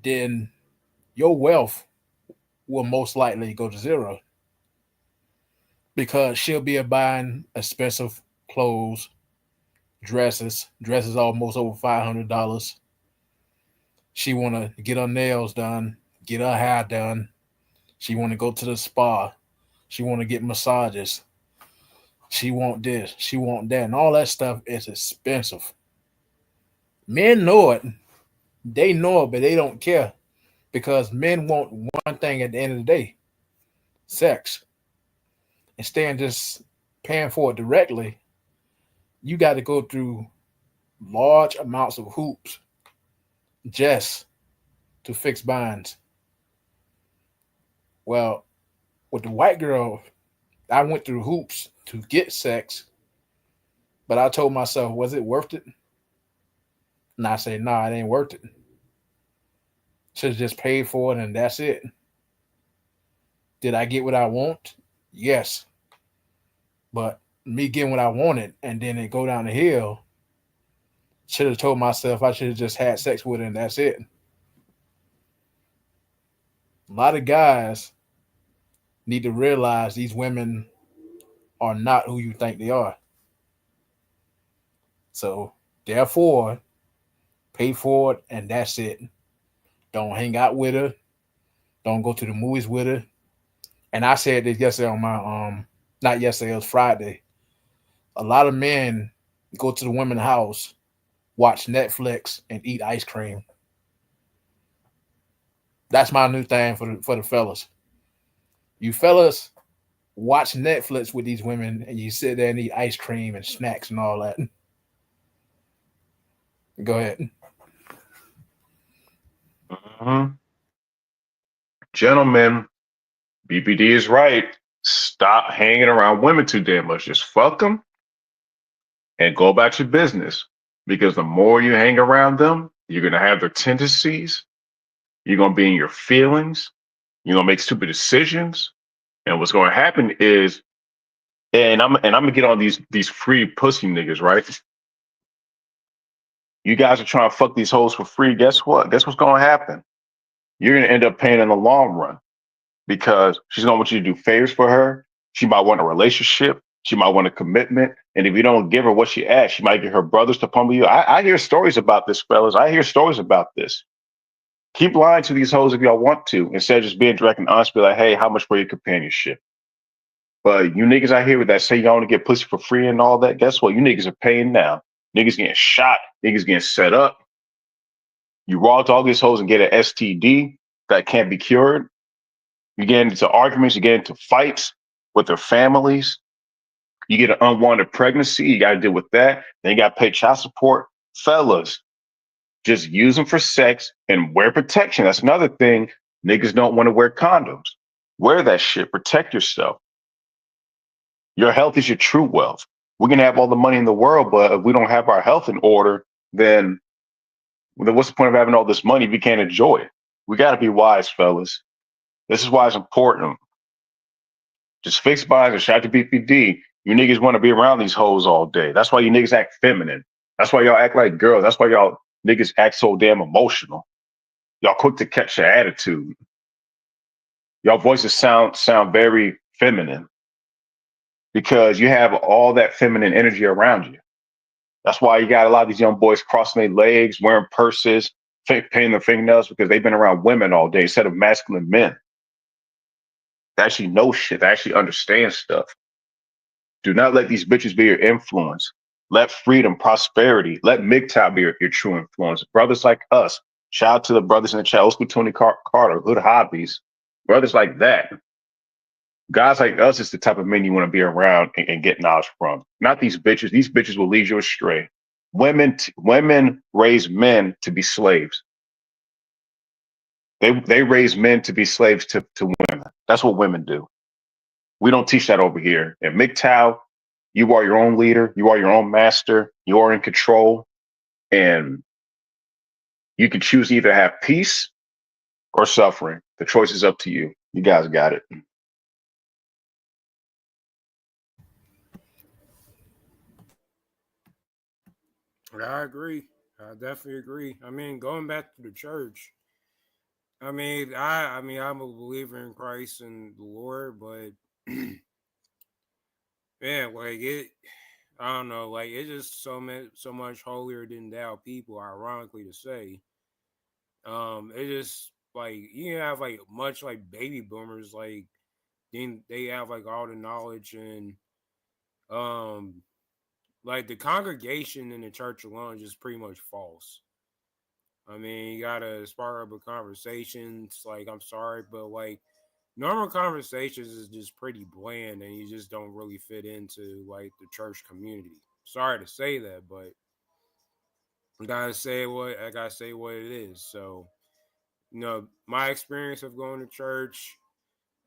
then your wealth will most likely go to zero because she'll be buying expensive clothes, dresses almost over $500. She want to get her nails done, get her hair done. She want to go to the spa. She want to get massages. She want this. She want that, and all that stuff is expensive. Men know it. They know it, but they don't care because men want one thing at the end of the day: sex. Instead of just paying for it directly, you got to go through large amounts of hoops just to fix binds. Well, with the white girl, I went through hoops to get sex, but I told myself, was it worth it? And I say, nah, it ain't worth it. Should have just paid for it and that's it. Did I get what I want? Yes. But me getting what I wanted and then it go down the hill, should have told myself I should have just had sex with her and that's it. A lot of guys need to realize these women are not who you think they are. So therefore, pay for it and that's it. Don't hang out with her. Don't go to the movies with her. And I said this yesterday on my not yesterday, it was Friday. A lot of men go to the women's house, watch Netflix, and eat ice cream. That's my new thing for the fellas. You fellas watch Netflix with these women and you sit there and eat ice cream and snacks and all that. Go ahead. Mhm. Gentlemen, BPD is right. Stop hanging around women too damn much. Just fuck them and go about your business. Because the more you hang around them, you're going to have their tendencies. You're going to be in your feelings. You're going to make stupid decisions. And what's going to happen is, and I'm going to get on these free pussy niggas, right? You guys are trying to fuck these hoes for free. Guess what? Guess what's going to happen? You're going to end up paying in the long run because she's going to want you to do favors for her. She might want a relationship. She might want a commitment. And if you don't give her what she asks, she might get her brothers to pummel you. I hear stories about this, fellas. I hear stories about this. Keep lying to these hoes if y'all want to, instead of just being direct and honest, be like, hey, how much for your companionship? But you niggas out here that say y'all want to get pussy for free and all that, guess what? You niggas are paying now. Niggas getting shot. Niggas getting set up. You raw dog these hoes and get an STD that can't be cured. You get into arguments. You get into fights with their families. You get an unwanted pregnancy. You got to deal with that. Then you got to pay child support. Fellas, just use them for sex and wear protection. That's another thing. Niggas don't want to wear condoms. Wear that shit. Protect yourself. Your health is your true wealth. We can have all the money in the world, but if we don't have our health in order, then what's the point of having all this money if you can't enjoy it? We got to be wise, fellas. This is why it's important. Just fix binds and shout to BPD. You niggas want to be around these hoes all day. That's why you niggas act feminine. That's why y'all act like girls. That's why y'all niggas act so damn emotional. Y'all quick to catch your attitude. Y'all voices sound very feminine because you have all that feminine energy around you. That's why you got a lot of these young boys crossing their legs, wearing purses, painting their fingernails because they've been around women all day instead of masculine men. They actually know shit. They actually understand stuff. Do not let these bitches be your influence. Let freedom, prosperity, let MGTOW be your true influence. Brothers like us. Shout out to the brothers in the chat. Old school Tony Carter, Hood Hobbies. Brothers like that, guys like us is the type of men you want to be around and get knowledge from. Not these bitches. These bitches will lead you astray. Women raise men to be slaves. They raise men to be slaves to women. That's what women do. We don't teach that over here. At MGTOW, you are your own leader. You are your own master. You are in control. And you can choose to either have peace or suffering. The choice is up to you. You guys got it. I agree. I definitely agree. I mean, going back to the church, I mean, I'm a believer in Christ and the Lord, but man, like it, I don't know, like it's just so much holier than thou people. Ironically to say, it just like you have like much like baby boomers, like then they have like all the knowledge and um, like the congregation in the church alone is just pretty much false. I mean, you gotta spark up a conversation. It's like, I'm sorry, but like normal conversations is just pretty bland and you just don't really fit into like the church community. Sorry to say that, but I gotta say what it is. So, my experience of going to church,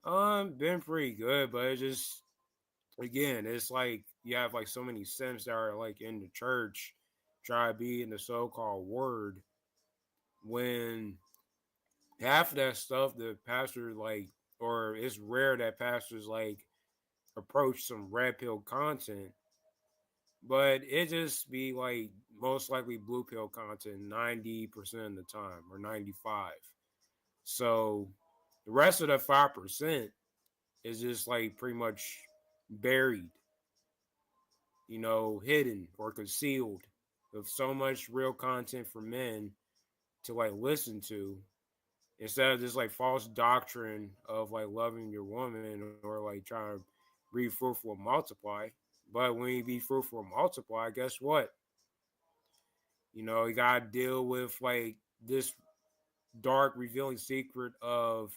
been pretty good, but it just again, it's like you have like so many simps that are like in the church try to be in the so-called word when half of that stuff the pastor like, or it's rare that pastors like approach some red pill content, but it just be like most likely blue pill content 90% of the time or 95. So the rest of the 5% is just like pretty much buried, hidden or concealed with so much real content for men to like listen to instead of just like false doctrine of like loving your woman or like trying to be fruitful and multiply. But when you be fruitful and multiply, guess what? You gotta deal with like this dark revealing secret of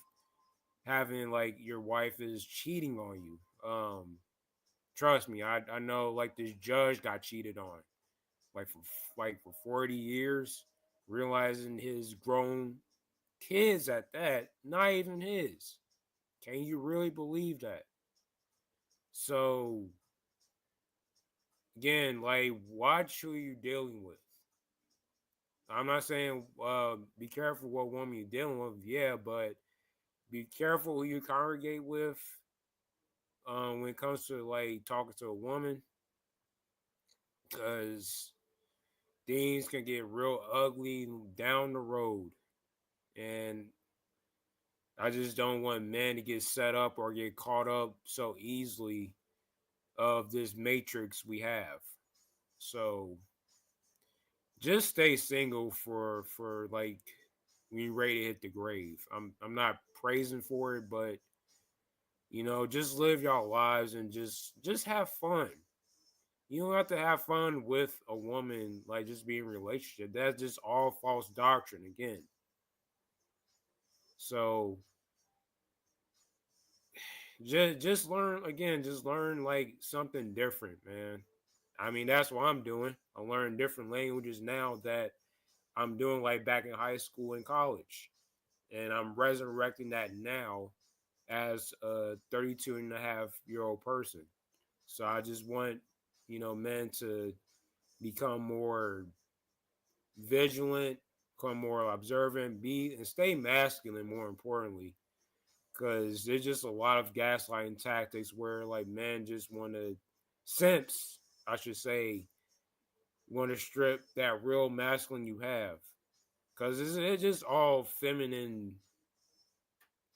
having like your wife is cheating on you. Trust me, I know like this judge got cheated on for 40 years, realizing his grown kids at that, not even his. Can you really believe that? So again, like watch who you're dealing with. I'm not saying be careful what woman you're dealing with, yeah, but be careful who you congregate with when it comes to like talking to a woman, because things can get real ugly down the road. And I just don't want men to get set up or get caught up so easily of this matrix we have. So just stay single for like when you're ready to hit the grave. I'm not praising for it, but just live y'all lives and just have fun. You don't have to have fun with a woman, like just be in a relationship. That's just all false doctrine again. So just learn again, just learn like something different, man. I mean, that's what I'm doing. I'm learning different languages now that I'm doing like back in high school and college. And I'm resurrecting that now as a 32 and a half year old person. So I just want, men to become more vigilant, become more observant, be and stay masculine more importantly. Because there's just a lot of gaslighting tactics where like men just want to simps, I should say, want to strip that real masculine you have. Because it's just all feminine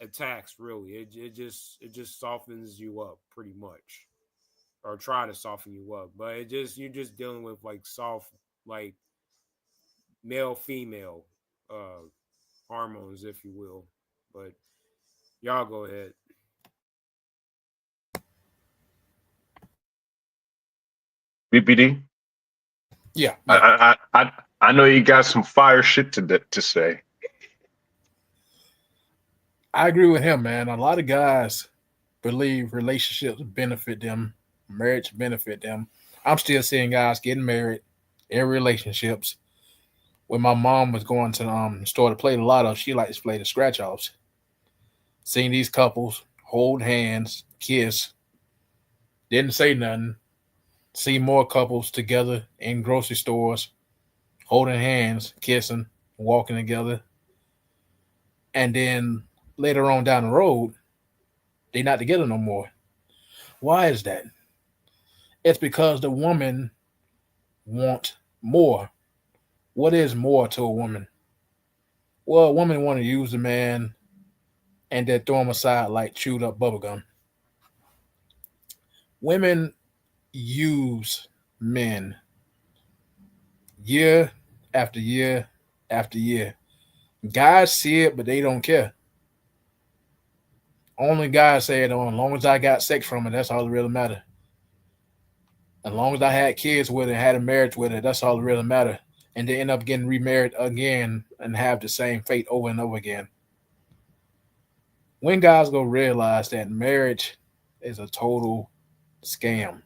attacks, really. It just softens you up pretty much, or try to soften you up. But you're just dealing with like soft, like male female hormones, if you will. But y'all go ahead. BPD. Yeah. I know you got some fire shit to say. I agree with him, man. A lot of guys believe relationships benefit them, marriage benefit them. I'm still seeing guys getting married in relationships. When my mom was going to store to play the lotto, she likes to play the scratch offs. Seeing these couples hold hands, kiss, didn't say nothing. See more couples together in grocery stores, holding hands, kissing, walking together. And then later on down the road, they're not together no more. Why is that? It's because the woman want more. What is more to a woman? Well, a woman want to use the man and then throw him aside like chewed up bubblegum. Women use men year after year after year. Guys see it, but they don't care. Only guys say it on. As long as I got sex from it, that's all that really matter. As long as I had kids with it, had a marriage with it, that's all that really matter. And they end up getting remarried again and have the same fate over and over again. When guys go realize that marriage is a total scam,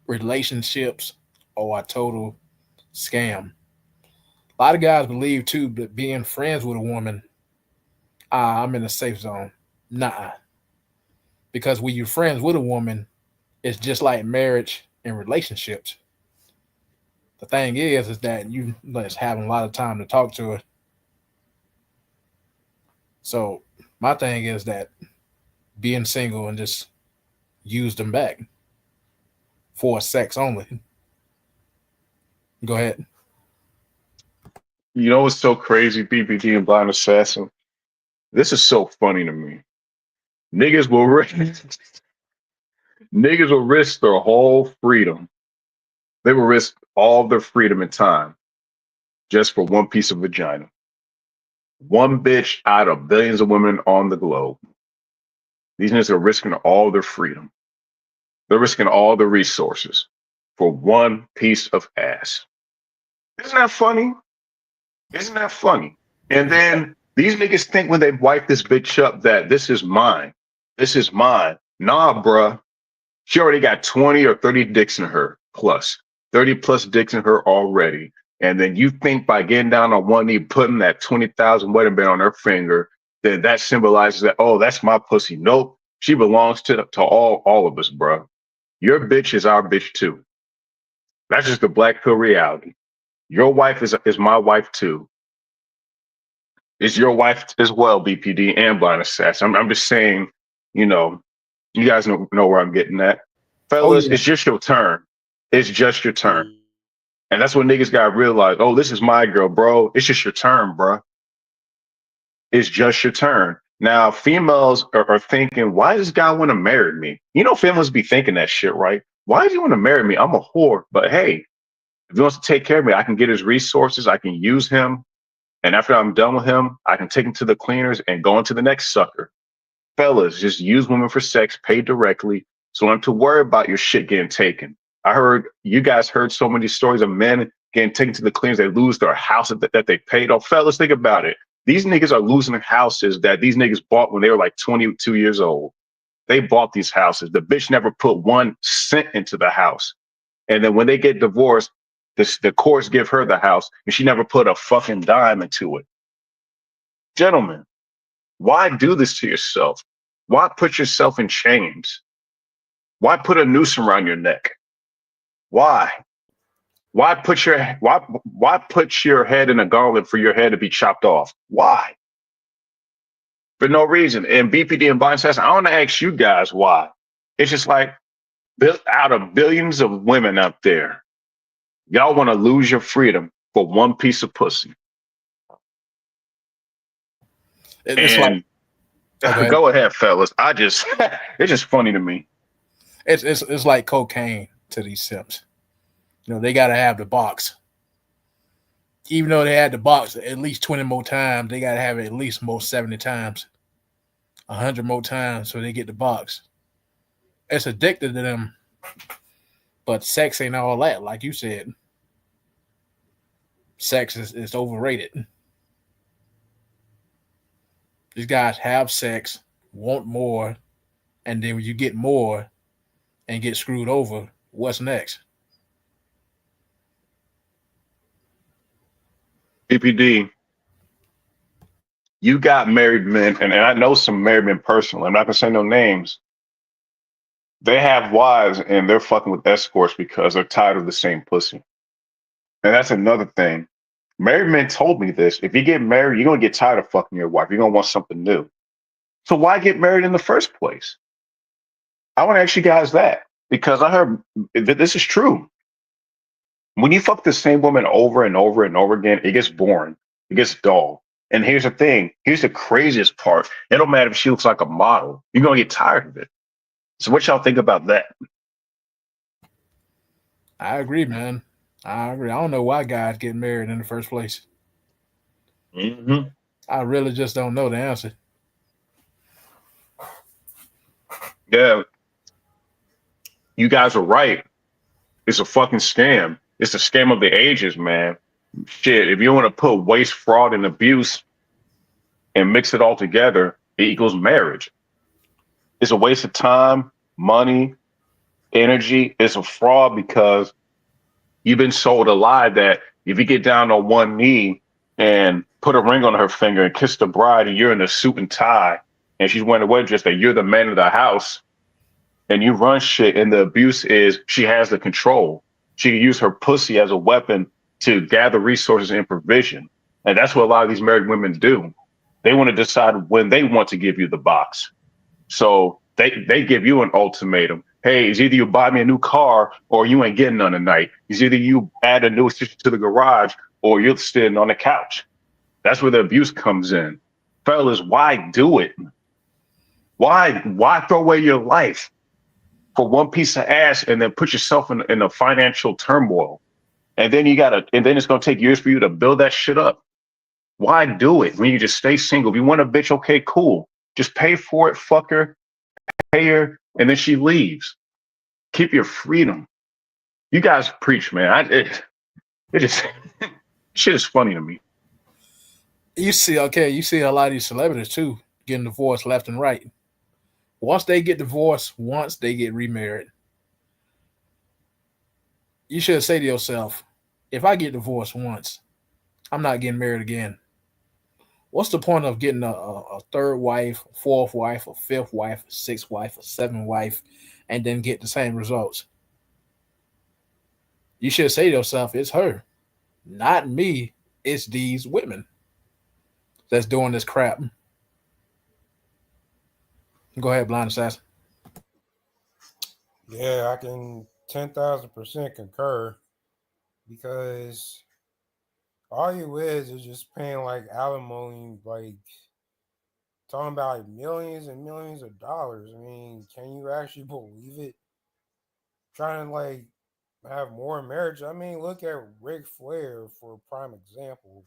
relationships are a total scam. A lot of guys believe too that being friends with a woman, I'm in a safe zone. Nah, because when you're friends with a woman, it's just like marriage and relationships. The thing is that you just having a lot of time to talk to her. So my thing is that being single and just use them back for sex only. Go ahead. You know what's so crazy, BBD and Blind Assassin? This is so funny to me. Niggas will risk, niggas will risk their whole freedom. They will risk all their freedom and time just for one piece of vagina. One bitch out of billions of women on the globe. These niggas are risking all their freedom. They're risking all their resources for one piece of ass. Isn't that funny? Isn't that funny? And then these niggas think when they wipe this bitch up that this is mine. This is mine. Nah, bruh. She already got 20 or 30 dicks in her plus. 30 plus dicks in her already. And then you think by getting down on one knee, putting that 20,000 wedding band on her finger, then that symbolizes that, oh, that's my pussy. Nope. She belongs to all of us, bruh. Your bitch is our bitch too. That's just the black pill reality. Your wife is my wife too. Is your wife as well, BPD and Blind Assassin. I'm just saying, you know, you guys know where I'm getting at. Oh Fellas, yeah. it's just your turn. It's just your turn. And that's what niggas gotta realize. Oh, this is my girl, bro. It's just your turn, bro. It's just your turn. Now, females are thinking, why does this guy want to marry me? You know, females be thinking that shit, right? Why does he want to marry me? I'm a whore. But hey, if he wants to take care of me, I can get his resources. I can use him. And after I'm done with him, I can take him to the cleaners and go into the next sucker. Fellas, just use women for sex, pay directly. So I don't have to worry about your shit getting taken. I heard you guys heard so many stories of men getting taken to the cleaners. They lose their house that they paid off. Fellas, think about it. These niggas are losing houses that these niggas bought when they were like 22 years old. They bought these houses. The bitch never put 1 cent into the house. And then when they get divorced, the courts give her the house and she never put a fucking dime into it. Gentlemen, why do this to yourself? Why put yourself in chains? Why put a noose around your neck? Why? Why put your head in a gauntlet for your head to be chopped off? Why? For no reason. And BPD and Blind Assassin, I want to ask you guys why. It's just like out of billions of women out there, y'all want to lose your freedom for one piece of pussy. It's like, And go ahead, fellas. It's just funny to me. It's like cocaine to these simps. You know, they gotta have the box. Even though they had the box at least 20 more times, they gotta have it at least most 70 times, 100 more times, so they get the box. It's addicted to them, but sex ain't all that. Like you said, sex is overrated. These guys have sex, want more, and then when you get more and get screwed over, what's next? PPD, you got married men, and I know some married men personally. I'm not gonna say no names. They have wives and they're fucking with escorts because they're tired of the same pussy. And that's another thing. Married men told me this. If you get married, you're gonna get tired of fucking your wife. You're gonna want something new. So why get married in the first place? I want to ask you guys that because I heard that this is true. When you fuck the same woman over and over and over again, it gets boring. It gets dull. And here's the thing. Here's the craziest part. It don't matter if she looks like a model. You're gonna get tired of it. So what y'all think about that? I agree, man. I agree. I don't know why guys get married in the first place. Mm-hmm. I really just don't know the answer. Yeah, you guys are right. It's a fucking scam. It's a scam of the ages, man. Shit, if you want to put waste, fraud, and abuse and mix it all together, it equals marriage. It's a waste of time, money, energy. It's a fraud because you've been sold a lie that if you get down on one knee and put a ring on her finger and kiss the bride and you're in a suit and tie and she's wearing a wedding dress, that you're the man of the house and you run shit. And the abuse is she has the control. She can use her pussy as a weapon to gather resources and provision. And that's what a lot of these married women do. They want to decide when they want to give you the box. So they give you an ultimatum. Hey, it's either you buy me a new car or you ain't getting none tonight. It's either you add a new addition to the garage or you're sitting on the couch. That's where the abuse comes in. Fellas, why do it? Why throw away your life for one piece of ass and then put yourself in a financial turmoil? And then and then it's gonna take years for you to build that shit up. Why do it when you just stay single? If you want a bitch, okay, cool. Just pay for it, fuck her, pay her, and then she leaves. Keep your freedom. You guys preach, man. It just shit is funny to me. You see a lot of these celebrities too getting divorced left and right. Once they get divorced, once they get remarried, you should say to yourself, if I get divorced once, I'm not getting married again. What's the point of getting a third wife, fourth wife, a fifth wife, a sixth wife, a seventh wife, and then get the same results? You should say to yourself, it's her, not me. It's these women that's doing this crap. Go ahead, blind assassin. Yeah, I can 10,000% concur because all you is just paying like alimony, like talking about like millions and millions of dollars. I mean, can you actually believe it? Trying to like have more marriage. I mean, look at Ric Flair for a prime example.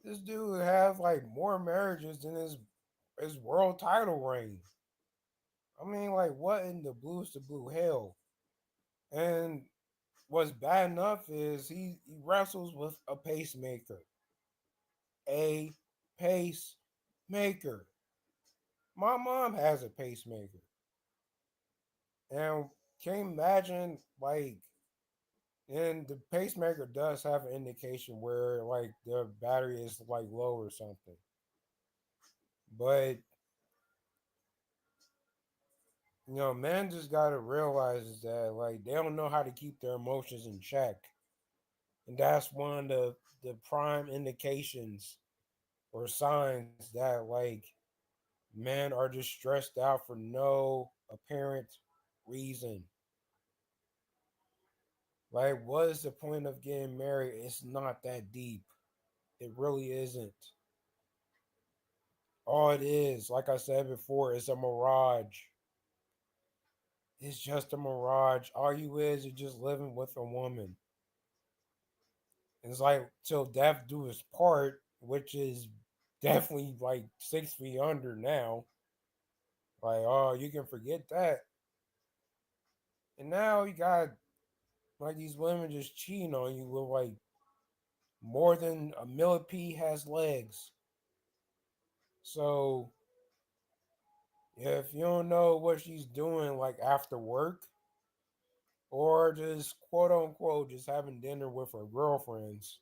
This dude has like more marriages than his world title reign. I mean, like what in the blues to blue hell? And what's bad enough is he wrestles with a pacemaker. A pacemaker. My mom has a pacemaker. And can you imagine like and the pacemaker does have an indication where like the battery is like low or something. But men just gotta realize that like they don't know how to keep their emotions in check. And that's one of the prime indications or signs that like men are just stressed out for no apparent reason. Like, what is the point of getting married? It's not that deep. It really isn't. All it is, like I said before, is a mirage. It's just a mirage. All you is just living with a woman. It's like till death do his part, which is definitely like 6 feet under now. Like, oh, you can forget that. And now you got like these women just cheating on you with like more than a millipede has legs. So if you don't know what she's doing like after work, or just quote unquote just having dinner with her girlfriends,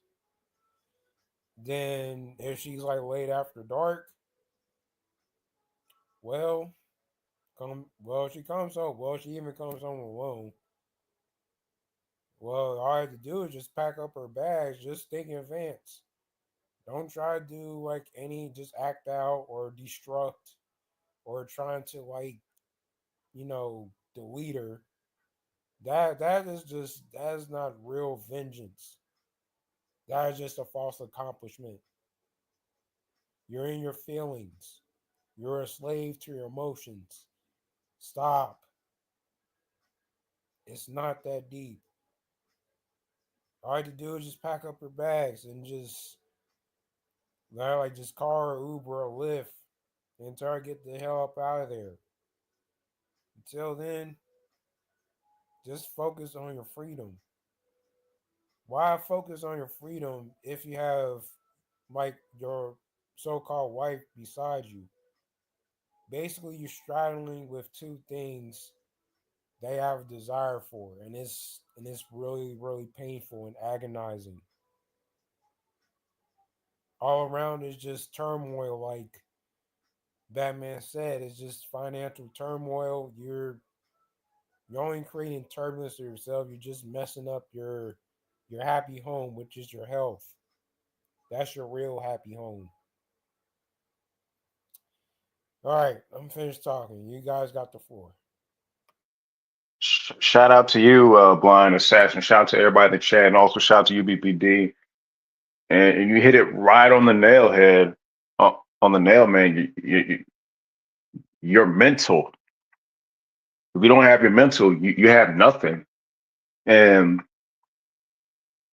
then if she's like late after dark, well, she comes home. Well, she even comes home alone. Well, all I have to do is just pack up her bags, just think in advance. Don't try to do like any just act out or destruct or trying to like, delete her. That is not real vengeance. That is just a false accomplishment. You're in your feelings. You're a slave to your emotions. Stop. It's not that deep. All I had to do is just pack up her bags and just call her Uber or Lyft and try to get the hell up out of there. Until then, just focus on your freedom. Why focus on your freedom if you have like your so-called wife beside you? Basically, you're straddling with two things they have a desire for, and it's really, really painful and agonizing. All around is just turmoil, like Batman said. It's just financial turmoil. You're only creating turbulence to yourself. You're just messing up your happy home, which is your health. That's your real happy home. All right, I'm finished talking. You guys got the floor. Shout out to you, Blind Assassin. Shout out to everybody in the chat, and also shout out to UBPD. And you hit it right on the nail head, on the nail, man. You're mental. If you don't have your mental, you have nothing. And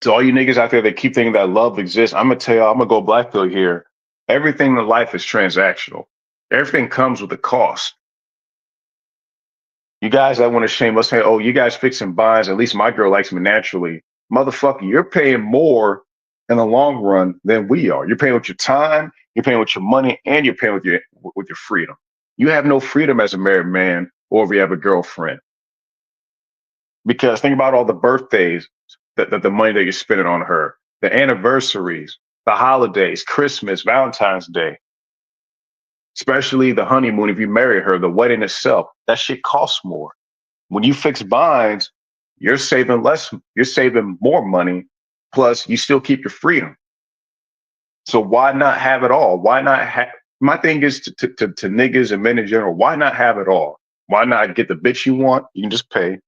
to all you niggas out there that keep thinking that love exists, I'm gonna tell y'all, I'm gonna go Blackfield here. Everything in life is transactional. Everything comes with a cost. You guys that want to shame us, say, oh, you guys fixing binds. At least my girl likes me naturally. Motherfucker, you're paying more in the long run than we are. You're paying with your time, you're paying with your money, and you're paying with your freedom. You have no freedom as a married man or if you have a girlfriend. Because think about all the birthdays, that the money that you're spending on her, the anniversaries, the holidays, Christmas, Valentine's Day, especially the honeymoon. If you marry her, the wedding itself, that shit costs more. When you fix binds, you're saving less, you're saving more money, plus you still keep your freedom. So why not have it all? Why not have, my thing is to niggas and men in general, why not have it all? Why not get the bitch you want? You can just pay,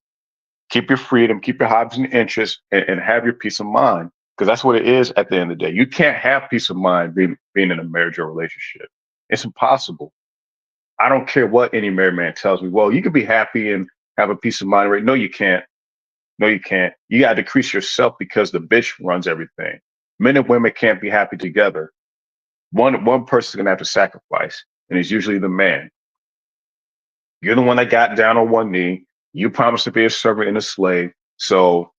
keep your freedom, keep your hobbies and interests, and have your peace of mind. Because that's what it is at the end of the day. You can't have peace of mind being in a marriage or relationship. It's impossible. I don't care what any married man tells me. Well, you can be happy and have a peace of mind, right? No, you can't. No, you can't. You got to decrease yourself because the bitch runs everything. Men and women can't be happy together. One person's gonna have to sacrifice, and it's usually the man. You're the one that got down on one knee. You promised to be a servant and a slave, so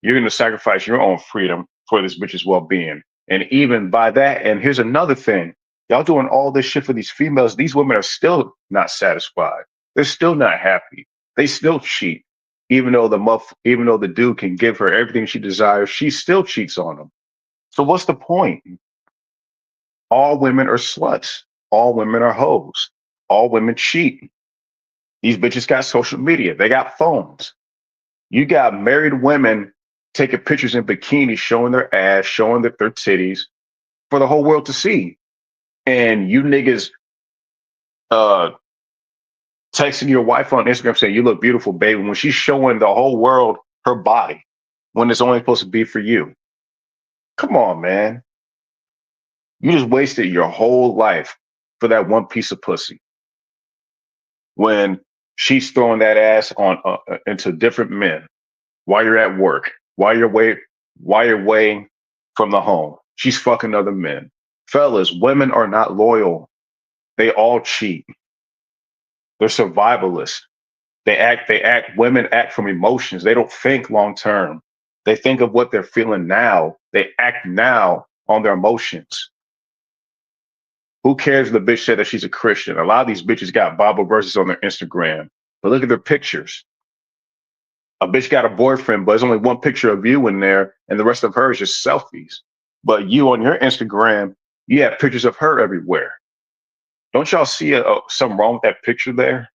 you're gonna sacrifice your own freedom for this bitch's well-being. And even by that, and here's another thing: y'all doing all this shit for these females. These women are still not satisfied. They're still not happy. They still cheat, even though the dude can give her everything she desires, she still cheats on him. So what's the point? All women are sluts. All women are hoes. All women cheat. These bitches got social media. They got phones. You got married women taking pictures in bikinis, showing their ass, showing their titties for the whole world to see. And you niggas uh, texting your wife on Instagram saying, you look beautiful, baby, when she's showing the whole world her body when it's only supposed to be for you. Come on, man. You just wasted your whole life for that one piece of pussy. When she's throwing that ass on into different men while you're at work, while you're away from the home, she's fucking other men. Fellas, women are not loyal. They all cheat. They're survivalists. Women act from emotions. They don't think long term. They think of what they're feeling now. They act now on their emotions. Who cares if the bitch said that she's a Christian? A lot of these bitches got Bible verses on their Instagram, but look at their pictures. A bitch got a boyfriend, but there's only one picture of you in there, and the rest of her is just selfies. But you on your Instagram, you have pictures of her everywhere. Don't y'all see something wrong with that picture there?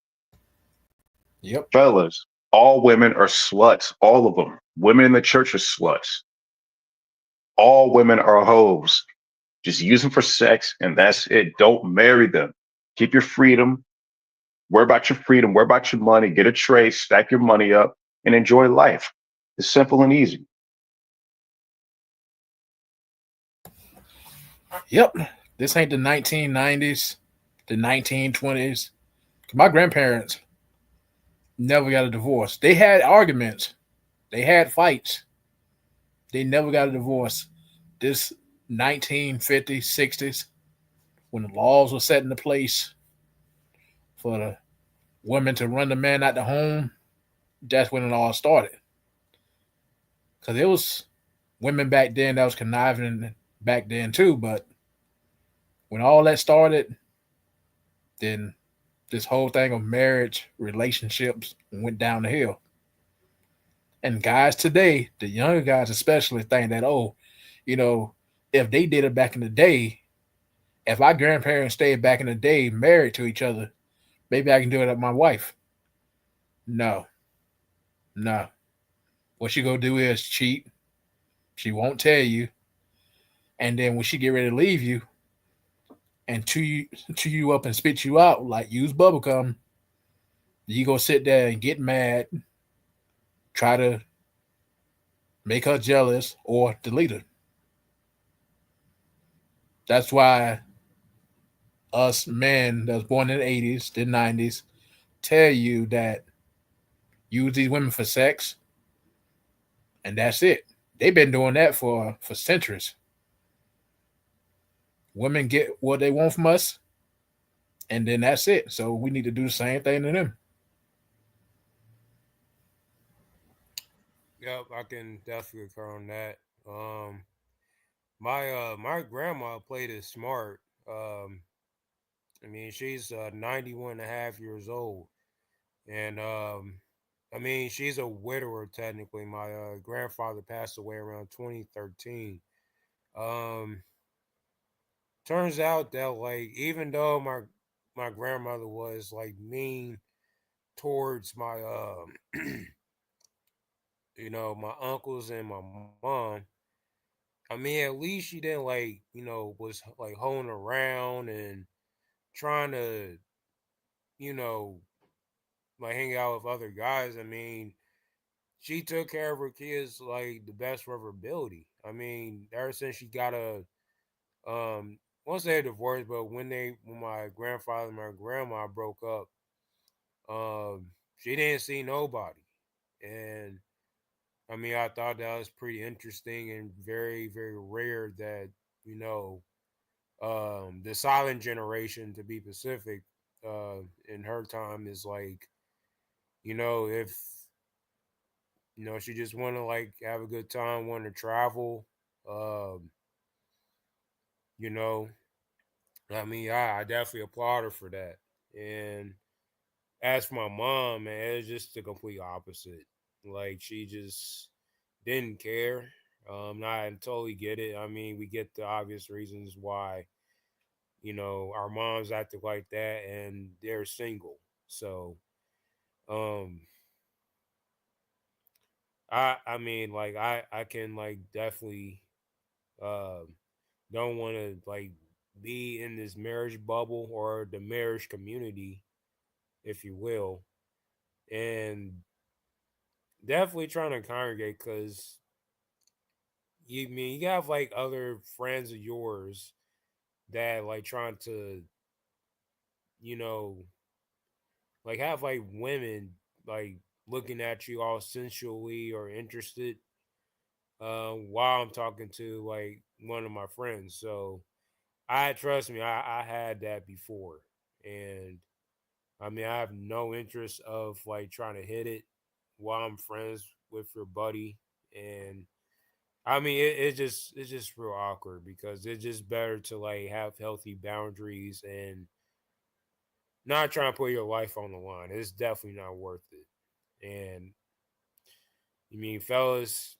Yep. Fellas, all women are sluts. All of them. Women in the church are sluts. All women are hoes. Just use them for sex, and that's it. Don't marry them. Keep your freedom. Worry about your freedom. Worry about your money. Get a trade, stack your money up, and enjoy life. It's simple and easy. Yep. This ain't the 1990s, the 1920s. My grandparents never got a divorce. They had arguments. They had fights. They never got a divorce. This 1950s, 60s, when the laws were set into place for the women to run the man out the home, that's when it all started. Because there was women back then that was conniving back then too, but when all that started, then this whole thing of marriage, relationships went down the hill. And guys today, the younger guys especially, think that, oh, you know, if they did it back in the day, if our grandparents stayed back in the day married to each other, maybe I can do it with my wife. No, no. What she gonna do is cheat. She won't tell you. And then when she get ready to leave you and chew you up and spit you out like use bubblegum, you go sit there and get mad, try to make her jealous or delete her. That's why us men that was born in the 80s, the 90s, tell you that use these women for sex, and that's it. They've been doing that for centuries. Women get what they want from us, and then that's it. So we need to do the same thing to them. Yep, I can definitely concur on that. My grandma played it smart. I mean, she's 91 and a half years old. And I mean, she's a widower technically. My grandfather passed away around 2013. Um, Turns out that like even though my grandmother was like mean towards my my uncles and my mom, I mean at least she didn't like was like hoeing around and trying to you know like hang out with other guys. I mean, she took care of her kids like the best of her ability. I mean, ever since she got I won't say a divorce, but when my grandfather and my grandma broke up, she didn't see nobody. And I mean, I thought that was pretty interesting and very, very rare that, you know, the silent generation, to be Pacific, in her time is like, if she just want to like have a good time, want to travel. Um, you know, I mean, I definitely applaud her for that. And as for my mom, man, it's just the complete opposite. Like she just didn't care. I totally get it. I mean, we get the obvious reasons why our moms acted like that, and they're single. So, um, I mean, like I can like definitely um don't want to like be in this marriage bubble or the marriage community, if you will, and definitely trying to congregate because you have like other friends of yours that like trying to you know like have like women like looking at you all sensually or interested while I'm talking to like one of my friends. So I trust me, I had that before. And I mean I have no interest of like trying to hit it while I'm friends with your buddy. And I mean, it's just real awkward because it's just better to like have healthy boundaries and not trying to put your life on the line. It's definitely not worth it. And I mean, fellas,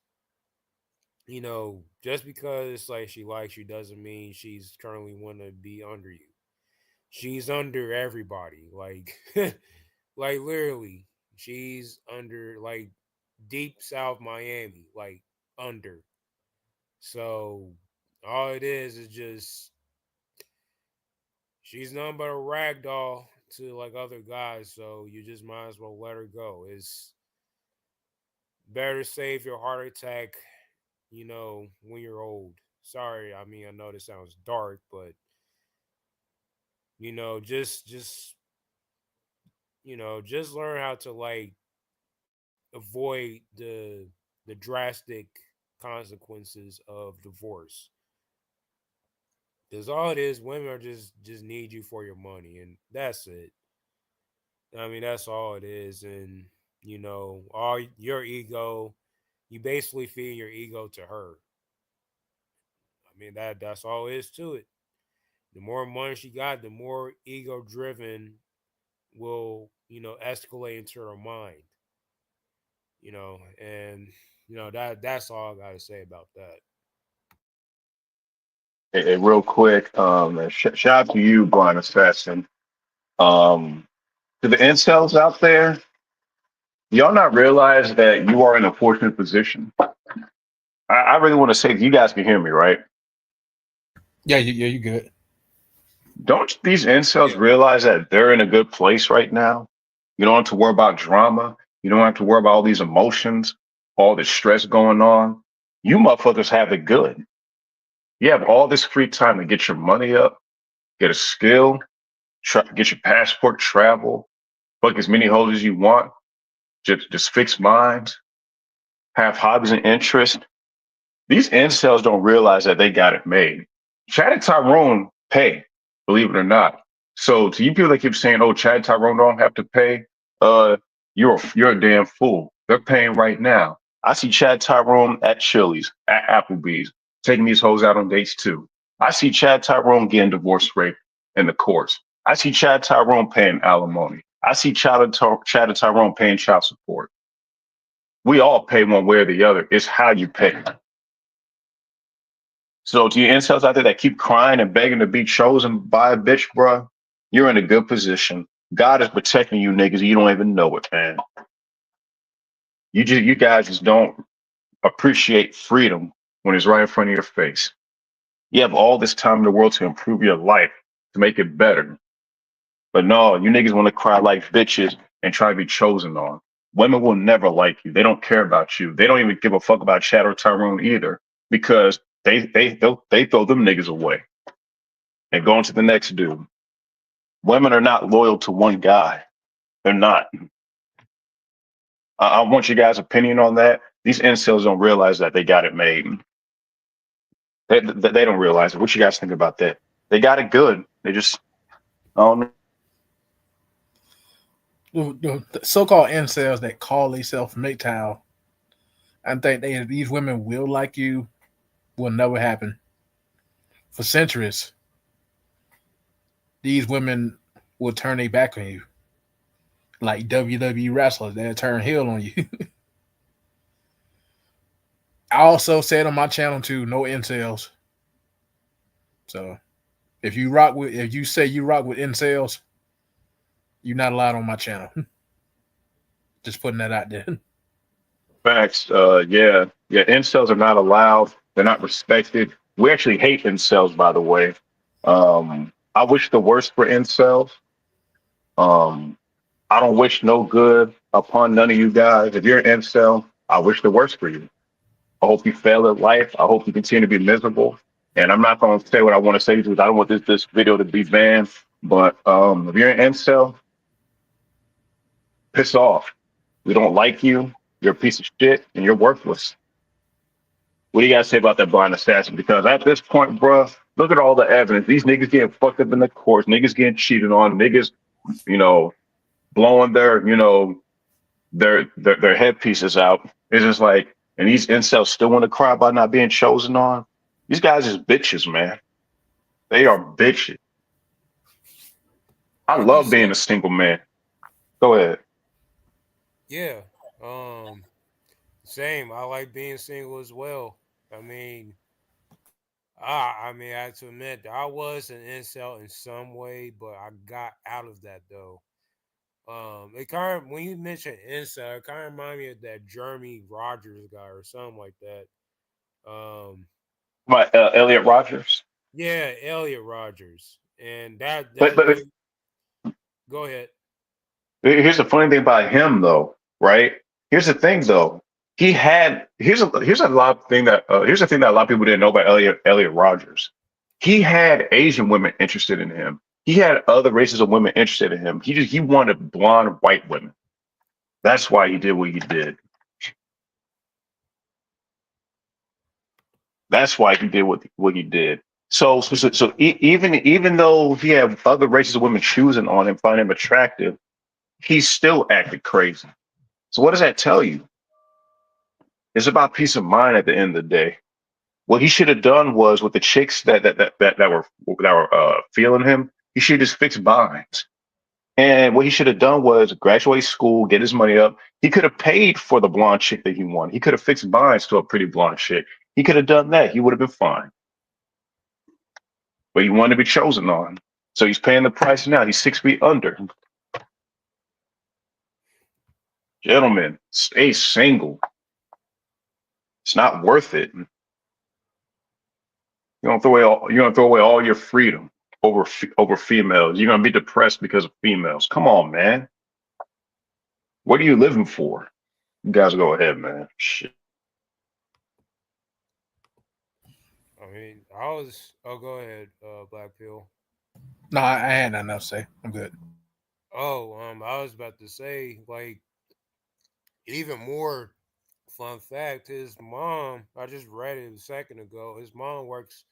you know, just because like she likes you doesn't mean she's currently want to be under you. She's under everybody. Like, like literally, she's under like deep South Miami, like under. So all it is just she's nothing but a rag doll to like other guys. So you just might as well let her go. It's better save your heart attack, you know, when you're old. Sorry, I mean I know this sounds dark, but you know, just you know, just learn how to like avoid the drastic consequences of divorce. Because all it is, women are just need you for your money, and that's it. I mean, that's all it is, and you know, all your ego, you basically feed your ego to her. I mean, that's all it is to it. The more money she got, the more ego driven will escalate into her mind. And that's all I gotta say about that. Hey, real quick, shout out to you, Brian Assassin. Um, to the incels out there, y'all not realize that you are in a fortunate position. I really want to say, you guys can hear me, right? Yeah, you good. Don't these incels realize that they're in a good place right now? You don't have to worry about drama. You don't have to worry about all these emotions, all this stress going on. You motherfuckers have it good. You have all this free time to get your money up, get a skill, get your passport, travel, fuck as many hoes as you want, just fix minds, have hobbies and interests. These incels don't realize that they got it made. Chad and Tyrone pay, believe it or not. So to you people that keep saying, "Oh, Chad and Tyrone don't have to pay," uh, you're a damn fool. They're paying right now. I see Chad Tyrone at Chili's, at Applebee's, taking these hoes out on dates too. I see Chad Tyrone getting divorce rate in the courts. I see Chad Tyrone paying alimony. I see Chad and Tyrone paying child support. We all pay one way or the other. It's how you pay. So to your incels out there that keep crying and begging to be chosen by a bitch, bruh, you're in a good position. God is protecting you niggas. You don't even know it, man. You guys just don't appreciate freedom when it's right in front of your face. You have all this time in the world to improve your life, to make it better. But no, you niggas want to cry like bitches and try to be chosen on. Women will never like you. They don't care about you. They don't even give a fuck about Chad or Tyrone either, because they throw them niggas away and go on to the next dude. Women are not loyal to one guy. They're not. I want you guys' opinion on that. These incels don't realize that they got it made. They don't realize it. What you guys think about that? They got it good. They just, I don't know. The so-called incels that call themselves MGTOW, I think these women will like you, will never happen. For centuries, these women will turn their back on you. Like WWE wrestlers, they'll turn heel on you. I also said on my channel too, no incels. So if you say you rock with incels, you're not allowed on my channel. Just putting that out there. Facts. Yeah. Incels are not allowed. They're not respected. We actually hate incels, by the way. I wish the worst for incels. Um, I don't wish no good upon none of you guys. If you're an incel, I wish the worst for you. I hope you fail at life. I hope you continue to be miserable. And I'm not going to say what I want to say because I don't want this video to be banned. But if you're an incel, piss off. We don't like you. You're a piece of shit, and you're worthless. What do you guys say about that blind assassin? Because at this point, bruh, look at all the evidence. These niggas getting fucked up in the courts. Niggas getting cheated on. Niggas, you know, blowing their headpieces out. It's just like And these incels still want to cry about not being chosen on. These guys is bitches, man. They are bitches. I Like you love being said, a single man. Go ahead. yeah. Same. I like being single as well. I mean, I have to admit that I was an incel in some way, but I got out of that though. It kind of when you mention incel, it kind of reminded me of that Jeremy Rogers guy or something like that. My Elliot Rogers. Yeah, Elliot Rogers, and that But that but really. Go ahead. here's the funny thing about him, though, right? Here's the thing, though. Here's the thing that a lot of people didn't know about Elliot Rogers. He had Asian women interested in him. He had other races of women interested in him. He wanted blonde white women. That's why he did what he did. That's why he did what he did. Even though he had other races of women choosing on him, finding him attractive, he still acted crazy. So what does that tell you? It's about peace of mind at the end of the day. What he should have done was with the chicks that were feeling him, he should just fix binds. And what he should have done was graduate school, get his money up. He could have paid for the blonde chick that he wanted. He could have fixed binds to a pretty blonde chick. He could have done that. He would have been fine. But he wanted to be chosen on. So he's paying the price now. He's 6 feet under. Gentlemen, stay single. It's not worth it. You're gonna throw away all your freedom over females. You're gonna be depressed because of females. Come on, man. What are you living for? You guys go ahead, man. Shit. I mean, I was. Oh, go ahead, Black Pill. No, I had nothing else to say. I'm good. Oh, I was about to say, like, even more fun fact, his mom, I just read it a second ago, his mom works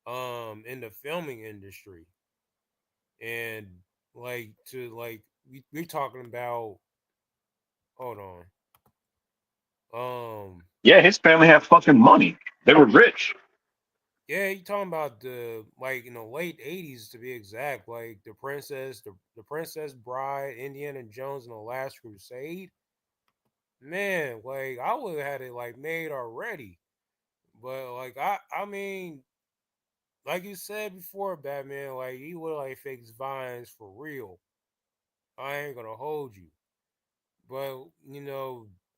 in the filming industry. And we talking about hold on. Yeah, his family had fucking money. They were rich. Yeah, you talking about the like in the late '80s to be exact, like the Princess Bride, Indiana Jones and the Last Crusade. Man, like I would have had it like made already. But like I mean, like you said before, Batman, like he would like fix vines for real. I ain't gonna hold you. But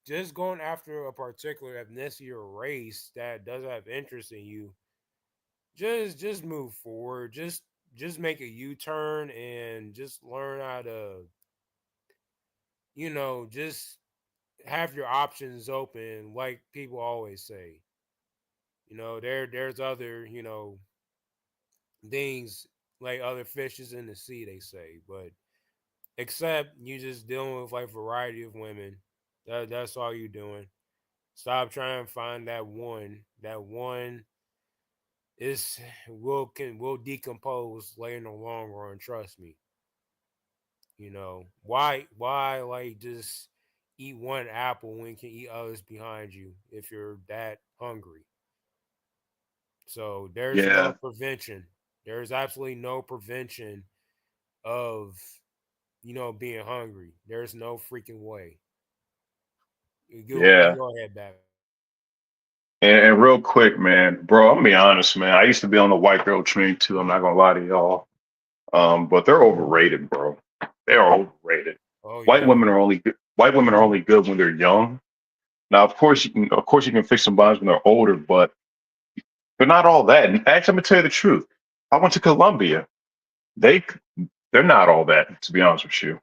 just going after a particular ethnicity or race that doesn't have interest in you, just move forward. Just make a U-turn and just learn how to, just have your options open, like people always say. There's other, things like other fishes in the sea, they say, but except you just dealing with like variety of women. That's all you doing. Stop trying to find that one. That one is will decompose later in the long run. Trust me. Why like just eat one apple when you can eat others behind you if you're that hungry. So there's no Yeah, prevention. There's absolutely no prevention of being hungry. There's no freaking way. You yeah. go ahead, Batman. And real quick, man, bro, I'm gonna be honest, man. I used to be on the white girl train too. I'm not gonna lie to y'all. But they're overrated, bro. They are overrated. Oh White yeah. women are only good. White women are only good when they're young. Now, of course, you can fix some bonds when they're older, but they're not all that. And actually, I'm gonna tell you the truth. I went to Columbia. They they're not all that, to be honest with you.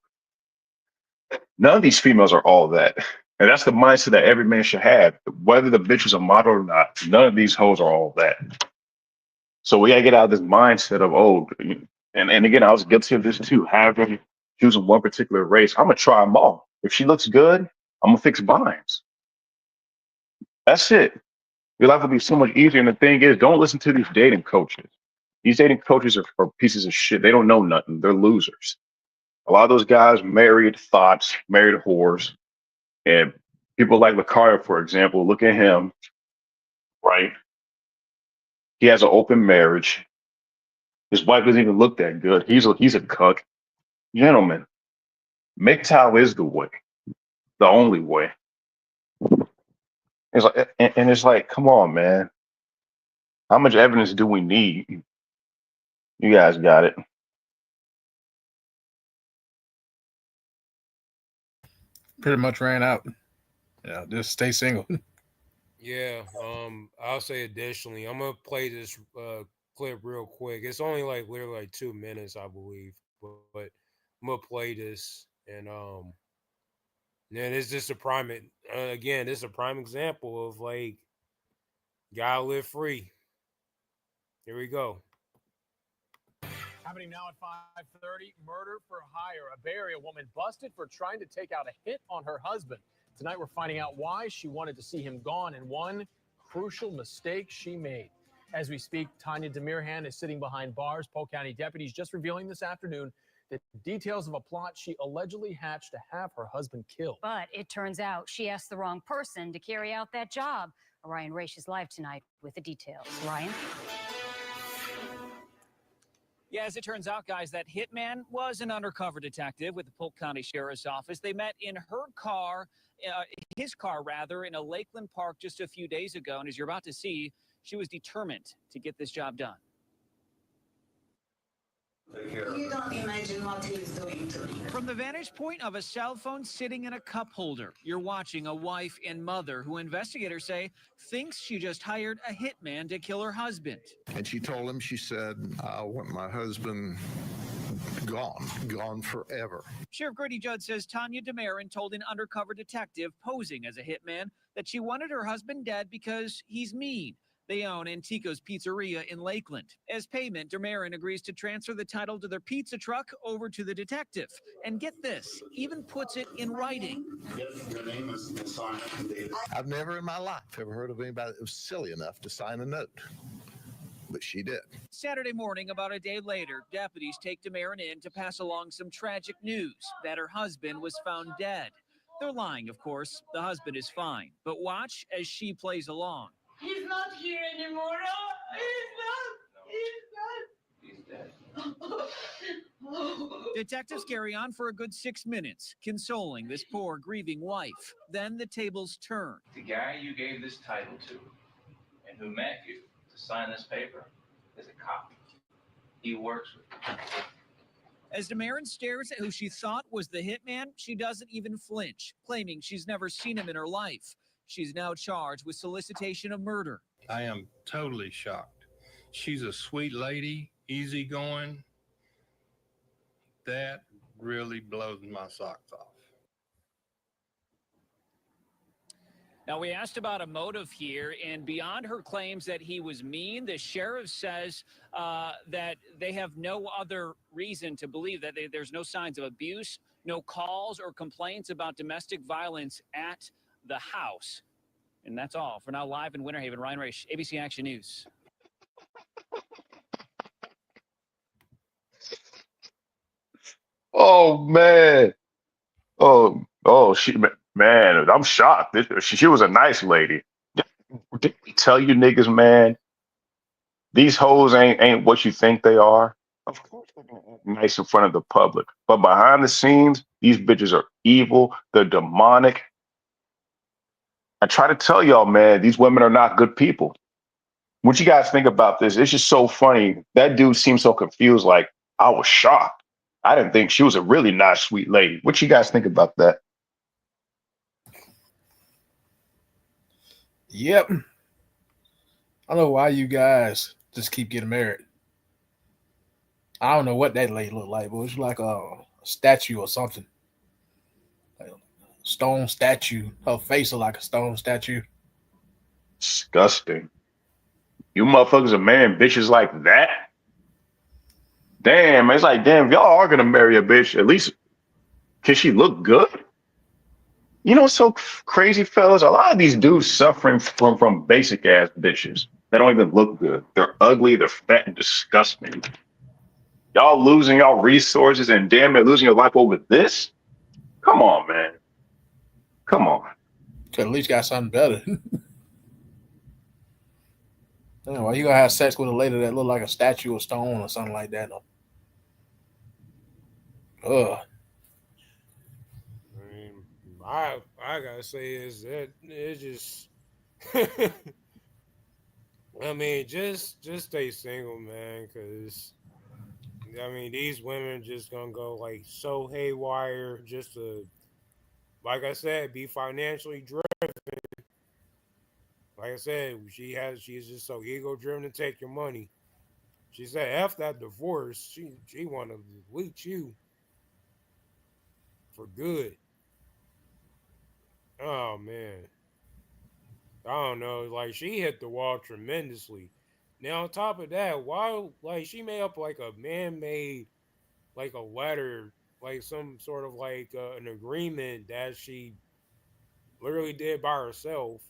None of these females are all that. And that's the mindset that every man should have. Whether the bitch is a model or not, none of these hoes are all that. So we gotta get out of this mindset of and again, I was guilty of this too, having choosing one particular race. I'm gonna try them all. If she looks good, I'm gonna fix binds. That's it. Your life will be so much easier. And the thing is, don't listen to these dating coaches. These dating coaches are pieces of shit. They don't know nothing. They're losers. A lot of those guys married thoughts, married whores, and People like Lucario, for example, look at him, right? He has an open marriage. His wife doesn't even look that good. He's a cuck. Gentlemen, MGTOW is the way, the only way. It's like, and it's like, come on, man. How much evidence do we need? You guys got it. Pretty much ran out. Yeah, just stay single. Yeah, I'll say additionally, I'm gonna play this clip real quick. It's only like literally like 2 minutes, I believe, but I'm gonna play this, and yeah, it's just a prime. Again, this is a prime example of like, gotta live free. Here we go. Happening now at 5:30, murder for hire. A Bay Area woman busted for trying to take out a hit on her husband. Tonight, we're finding out why she wanted to see him gone and one crucial mistake she made. As we speak, Tanya Demirhan is sitting behind bars. Polk County deputies just revealing this afternoon the details of a plot she allegedly hatched to have her husband killed. But it turns out she asked the wrong person to carry out that job. Ryan Raish is live tonight with the details. Ryan? Yeah, as it turns out, guys, that hitman was an undercover detective with the Polk County Sheriff's Office. They met in her car, his car rather, in a Lakeland park just a few days ago. And as you're about to see, she was determined to get this job done. You don't imagine what he's doing to me. From the vantage point of a cell phone sitting in a cup holder, you're watching a wife and mother who investigators say thinks she just hired a hitman to kill her husband. And she told him, she said, I want my husband gone forever. Sheriff Grady Judd says Tanya Demirhan told an undercover detective posing as a hitman that she wanted her husband dead because he's mean. They own Antico's Pizzeria in Lakeland. As payment, Demirhan agrees to transfer the title to their pizza truck over to the detective. And get this, even puts it in writing. Your name is signed. I've never in my life ever heard of anybody that was silly enough to sign a note. But she did. Saturday morning, about a day later, deputies take Demirhan in to pass along some tragic news that her husband was found dead. They're lying, of course. The husband is fine. But watch as she plays along. He's not here anymore. He's dead. Detectives carry on for a good 6 minutes, consoling this poor, grieving wife. Then the tables turn. The guy you gave this title to and who met you to sign this paper is a cop. He works with you. As Demirhan stares at who she thought was the hitman, she doesn't even flinch, claiming she's never seen him in her life. She's now charged with solicitation of murder. I am totally shocked. She's a sweet lady, easygoing. That really blows my socks off. Now, we asked about a motive here, and beyond her claims that he was mean, the sheriff says that they have no other reason to believe that there's no signs of abuse, no calls or complaints about domestic violence at the house. And that's all. For now, live in Winter Haven, Ryan Raish, ABC Action News. Oh man. Oh, man, I'm shocked. She was a nice lady. Did we tell you niggas, man? These hoes ain't what you think they are. Of course they're gonna act nice in front of the public. But behind the scenes, these bitches are evil, they're demonic. I try to tell y'all, man, these women are not good people. What you guys think about this? It's just so funny. That dude seemed so confused, like, I was shocked. I didn't think she was a really nice, sweet lady. What you guys think about that? Yep. I don't know why you guys just keep getting married. I don't know what that lady looked like, but it's like a statue or something. Like a stone statue. Her face looked like a stone statue. Disgusting. You motherfuckers are marrying bitches like that? Damn, it's like, damn, if y'all are gonna marry a bitch, at least can she look good? You know what's so crazy, fellas? A lot of these dudes suffering from basic ass bitches that don't even look good. They're ugly, they're fat and disgusting. Y'all losing y'all resources and damn it, losing your life over this? Come on, man. Come on. Could at least got something better. Why you gonna have sex with a lady that look like a statue of stone or something like that? Ugh. I mean, I gotta say is that it's just. I mean, just stay single, man, because I mean these women just gonna go like so haywire just to, like I said, be financially driven. Like I said, she's just so ego driven to take your money. She said, "F that divorce." She want to delete you for good. Oh man, I don't know. Like she hit the wall tremendously. Now on top of that, why like she made up like a man-made like a letter, like some sort of like an agreement that she literally did by herself,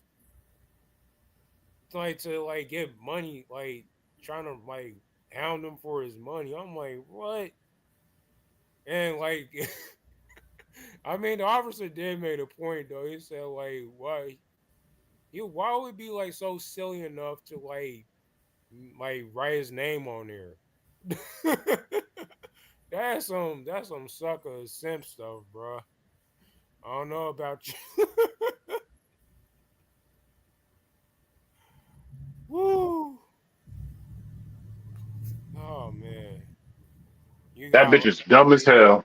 like to like get money, like trying to like hound him for his money. I'm like, what? And like, I mean, the officer did make a point though. He said like, why would he be like so silly enough to like write his name on there? That's some sucker simp stuff, bro. I don't know about you. Woo! Oh man, you That got bitch is dumb as hell.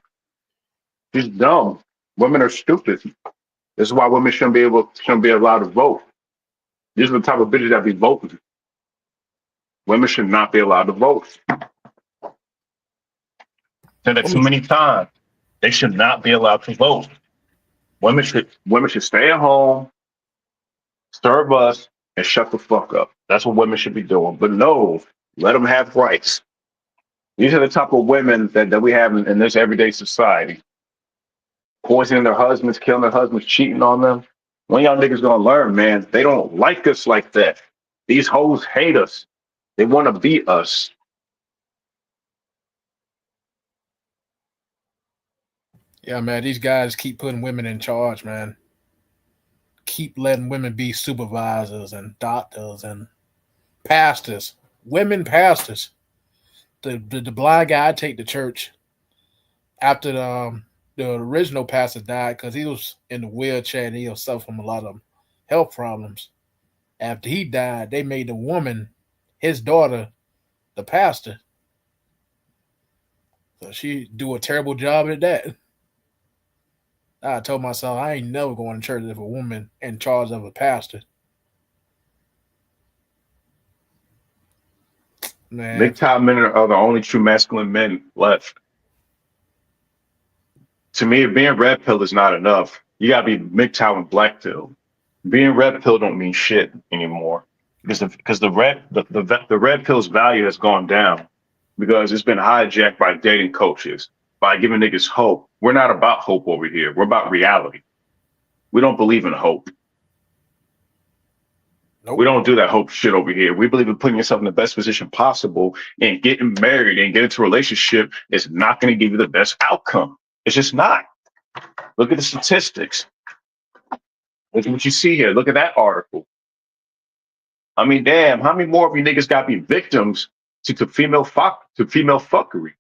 She's dumb. Women are stupid. This is why women shouldn't be allowed to vote. These are the type of bitches that be voting. Women should not be allowed to vote. Said that too many times. They should not be allowed to vote. Women should stay at home, serve us, and shut the fuck up. That's what women should be doing. But no, let them have rights. These are the type of women that we have in this everyday society. Poisoning their husbands, killing their husbands, cheating on them. When y'all niggas gonna learn, man? They don't like us like that. These hoes hate us. They want to beat us. Yeah, man, these guys keep putting women in charge, man. Keep letting women be supervisors and doctors and pastors. Women pastors. The blind guy I take to church after the original pastor died because he was in the wheelchair and he was suffering from a lot of health problems. After he died, they made the woman, his daughter, the pastor. So she do a terrible job at that. I told myself I ain't never going to church if a woman in charge of a pastor. Man, MGTOW men are the only true masculine men left. To me, being red pill is not enough. You gotta be MGTOW and black pill. Being red pill don't mean shit anymore because the red pill's value has gone down because it's been hijacked by dating coaches, by giving niggas hope. We're not about hope over here. We're about reality. We don't believe in hope. Nope. We don't do that hope shit over here. We believe in putting yourself in the best position possible, and getting married and get into a relationship is not going to give you the best outcome. It's just not. Look at the statistics. Look at what you see here. Look at that article. I mean, damn, how many more of you niggas got to be victims to female fuckery?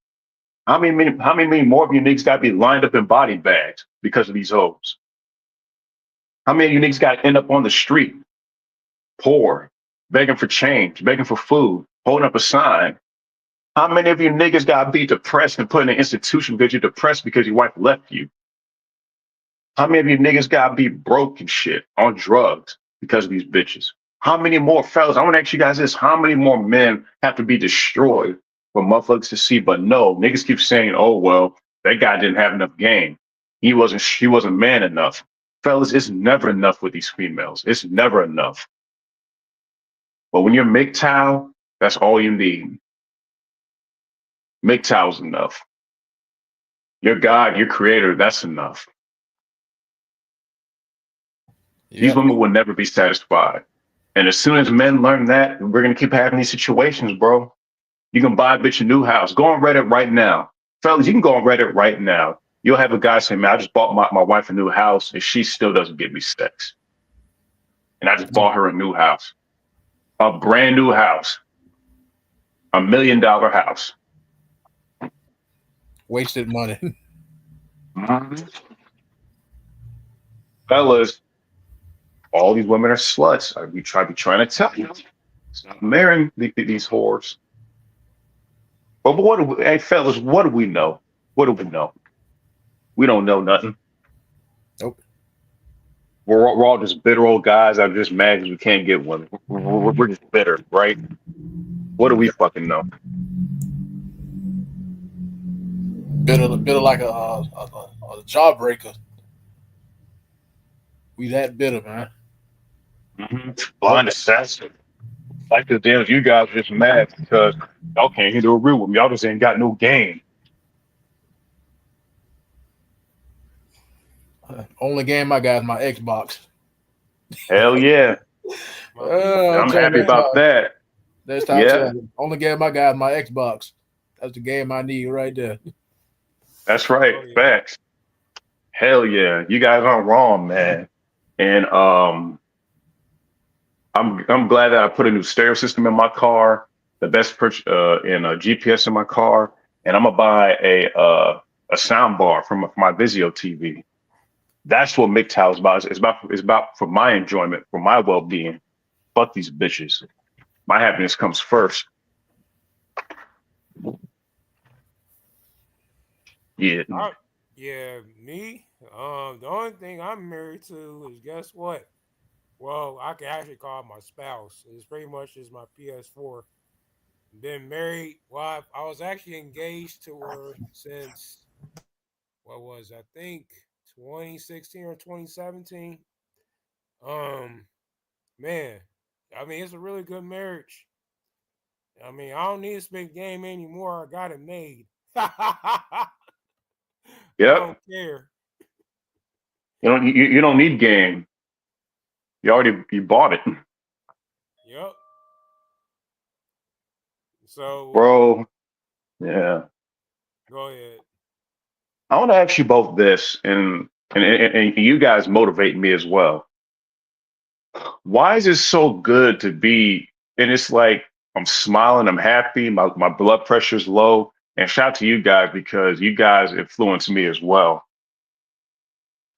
How many more of you niggas got to be lined up in body bags because of these hoes? How many of you niggas got to end up on the street, poor, begging for change, begging for food, holding up a sign? How many of you niggas got to be depressed and put in an institution because you're depressed because your wife left you? How many of you niggas got to be broke and shit on drugs because of these bitches? How many more fellas? I want to ask you guys this: how many more men have to be destroyed for motherfuckers to see? But no, niggas keep saying, "Oh well, that guy didn't have enough game. He wasn't man enough." Fellas, it's never enough with these females. It's never enough. But when you're MGTOW, that's all you need. MGTOW's enough. Your God, your creator, that's enough. Yep. These women will never be satisfied. And as soon as men learn that, we're going to keep having these situations, bro. You can buy a bitch a new house. Go on Reddit right now. Fellas, you can go on Reddit right now. You'll have a guy say, man, I just bought my wife a new house and she still doesn't give me sex. and I just bought her a new house, a brand new house, $1 million house. Wasted money. Mhm. Fellas, all these women are sluts. We try be trying to tell you. Stop marrying these whores. But what do we, hey fellas, what do we know? What do we know? We don't know nothing. Nope. We're all just bitter old guys that are just mad because we can't get women. We're just bitter, right? What do we fucking know? Bitter like a jawbreaker. We that bitter, man. Blind assassin. Like the damn, you guys are just mad because y'all can't handle a real woman. Y'all just ain't got no game. Only game I got is my Xbox. Hell yeah. I'm happy about that. That's how I tell you. Only game I got is my Xbox. That's the game I need right there. That's right. Facts. Hell yeah. You guys aren't wrong, man. And I'm glad that I put a new stereo system in my car, the best and a GPS in my car, and I'm gonna buy a sound bar from my Vizio TV. That's what MGTOW is about. It's about for my enjoyment, for my well-being. Fuck these bitches. My happiness comes first. Yeah. Yeah, me. The only thing I'm married to is guess what? Well, I can actually call it my spouse. It's pretty much just my PS4. Been married. Well, I was actually engaged to her since what was I think 2016 or 2017. Man, I mean it's a really good marriage. I mean I don't need to spend game anymore. I got it made. I Yep. don't care. You don't need game. You bought it. Yep. So Bro. Yeah. go ahead. I want to ask you both this, and you guys motivate me as well. Why is it so good to be? And it's like I'm smiling, I'm happy, my blood pressure's low. And shout out to you guys because you guys influence me as well.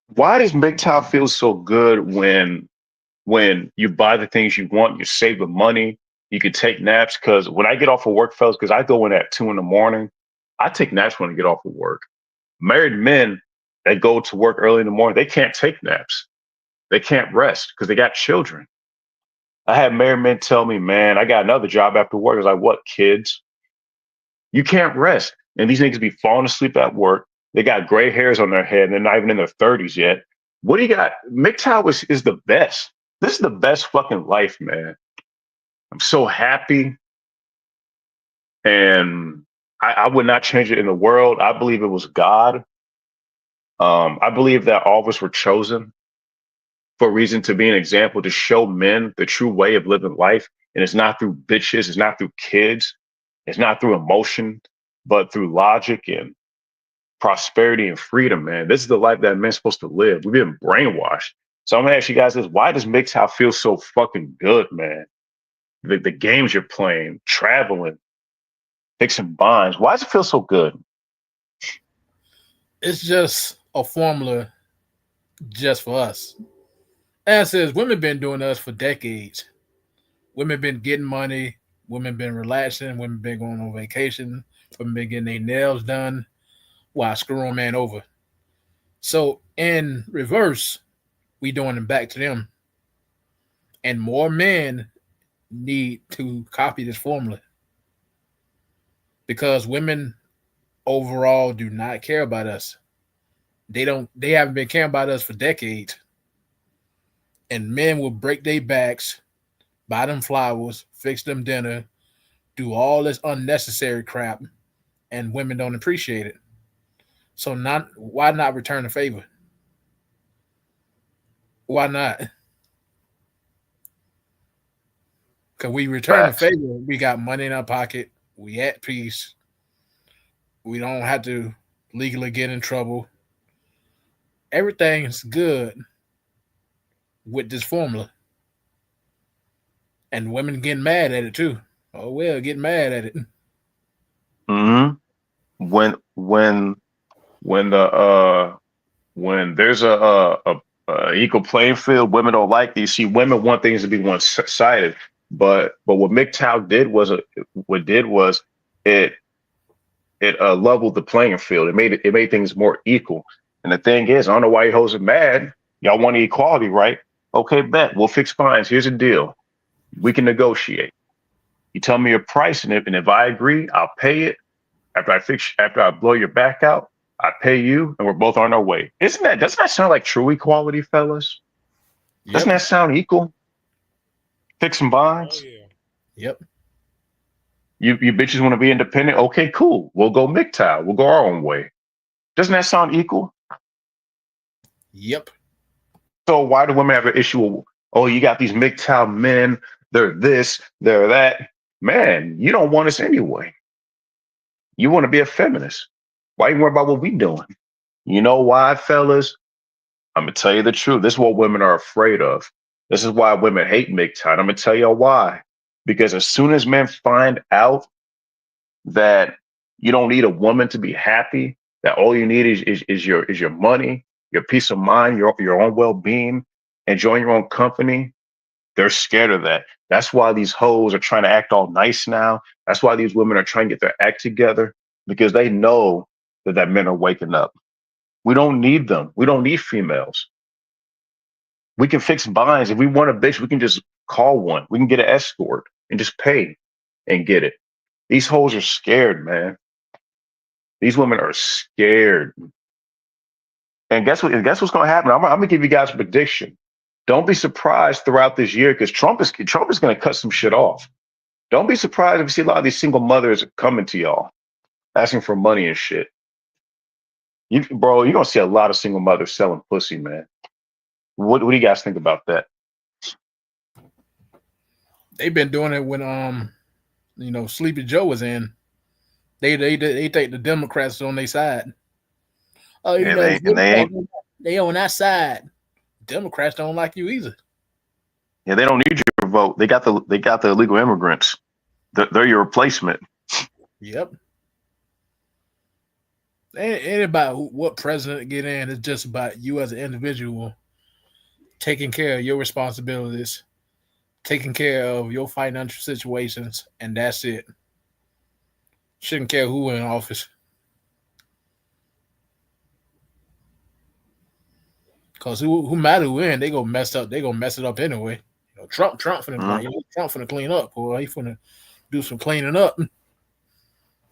Why does MGTOW feel so good when you buy the things you want, you save the money, you can take naps? Because when I get off of work, fellas, because I go in at 2 in the morning, I take naps when I get off of work. Married men that go to work early in the morning, they can't take naps. They can't rest because they got children. I had married men tell me, man, I got another job after work. I was like, what, kids? You can't rest. And these niggas be falling asleep at work. They got gray hairs on their head and they're not even in their 30s yet. What do you got? MGTOW is the best. This is the best fucking life, man. I'm so happy. And I would not change it in the world. I believe it was God. I believe that all of us were chosen for a reason to be an example to show men the true way of living life. And it's not through bitches, it's not through kids, it's not through emotion, but through logic and prosperity and freedom, man. This is the life that men's supposed to live. We've been brainwashed. So I'm gonna ask you guys this: why does MGTOW feel so fucking good, man? The games you're playing, traveling, fixing bonds. Why does it feel so good? It's just a formula just for us. As says, women been doing us for decades. Women been getting money. Women been relaxing. Women been going on vacation. Women been getting their nails done while screwing man over. So in reverse, we doing it back to them. And more men need to copy this formula because women overall do not care about us. They haven't been caring about us for decades. And men will break their backs, buy them flowers, fix them dinner, do all this unnecessary crap, and women don't appreciate it. So why not return the favor? Why not? Because we return the favor, we got money in our pocket, we at peace, we don't have to legally get in trouble. Everything's good with this formula. And women getting mad at it too. Oh well, getting mad at it. Hmm. When the when there's a equal playing field, women don't like these. See, women want things to be one sided. But what MGTOW did was it leveled the playing field. It made things more equal. And the thing is, I don't know why you hoes are mad. Y'all want equality, right? Okay, bet. We'll fix fines. Here's a deal. We can negotiate. You tell me your price, and if I agree, I'll pay it. After I blow your back out, I pay you, and we're both on our way. Doesn't that sound like true equality, fellas? Doesn't that sound equal? Fix some bonds. Yep. You bitches want to be independent? Okay, cool. We'll go MGTOW. We'll go our own way. Doesn't that sound equal? Yep. So why do women have an issue? Oh, you got these MGTOW men. They're this, they're that. Man, you don't want us anyway. You want to be a feminist. Why you worry about what we doing? You know why, fellas? I'm gonna tell you the truth. This is what women are afraid of. This is why women hate MGTOW. I'm gonna tell y'all why. Because as soon as men find out that you don't need a woman to be happy, that all you need is your money, your peace of mind, your own well-being, enjoying your own company, they're scared of that. That's why these hoes are trying to act all nice now. That's why these women are trying to get their act together, because they know that men are waking up. We don't need them. We don't need females. We can fix binds. If we want a bitch, we can just call one. We can get an escort and just pay and get it. These hoes are scared, man. These women are scared. And guess what? Guess what's going to happen? I'm going to give you guys a prediction. Don't be surprised throughout this year, because Trump is going to cut some shit off. Don't be surprised if you see a lot of these single mothers coming to y'all, asking for money and shit. Bro, you're going to see a lot of single mothers selling pussy, man. What do you guys think about that? They've been doing it when Sleepy Joe was in. They think the Democrats are on their side. Oh, they on that side. Democrats don't like you either. Yeah, they don't need your vote. They got the illegal immigrants. They're your replacement. Yep. Ain't about what president get in. It's just about you as an individual taking care of your responsibilities, taking care of your financial situations, and that's it. Shouldn't care who in office. Cause who matter who in, they gonna mess up. They gonna mess it up anyway. Trump finna clean up, boy. He finna do some cleaning up.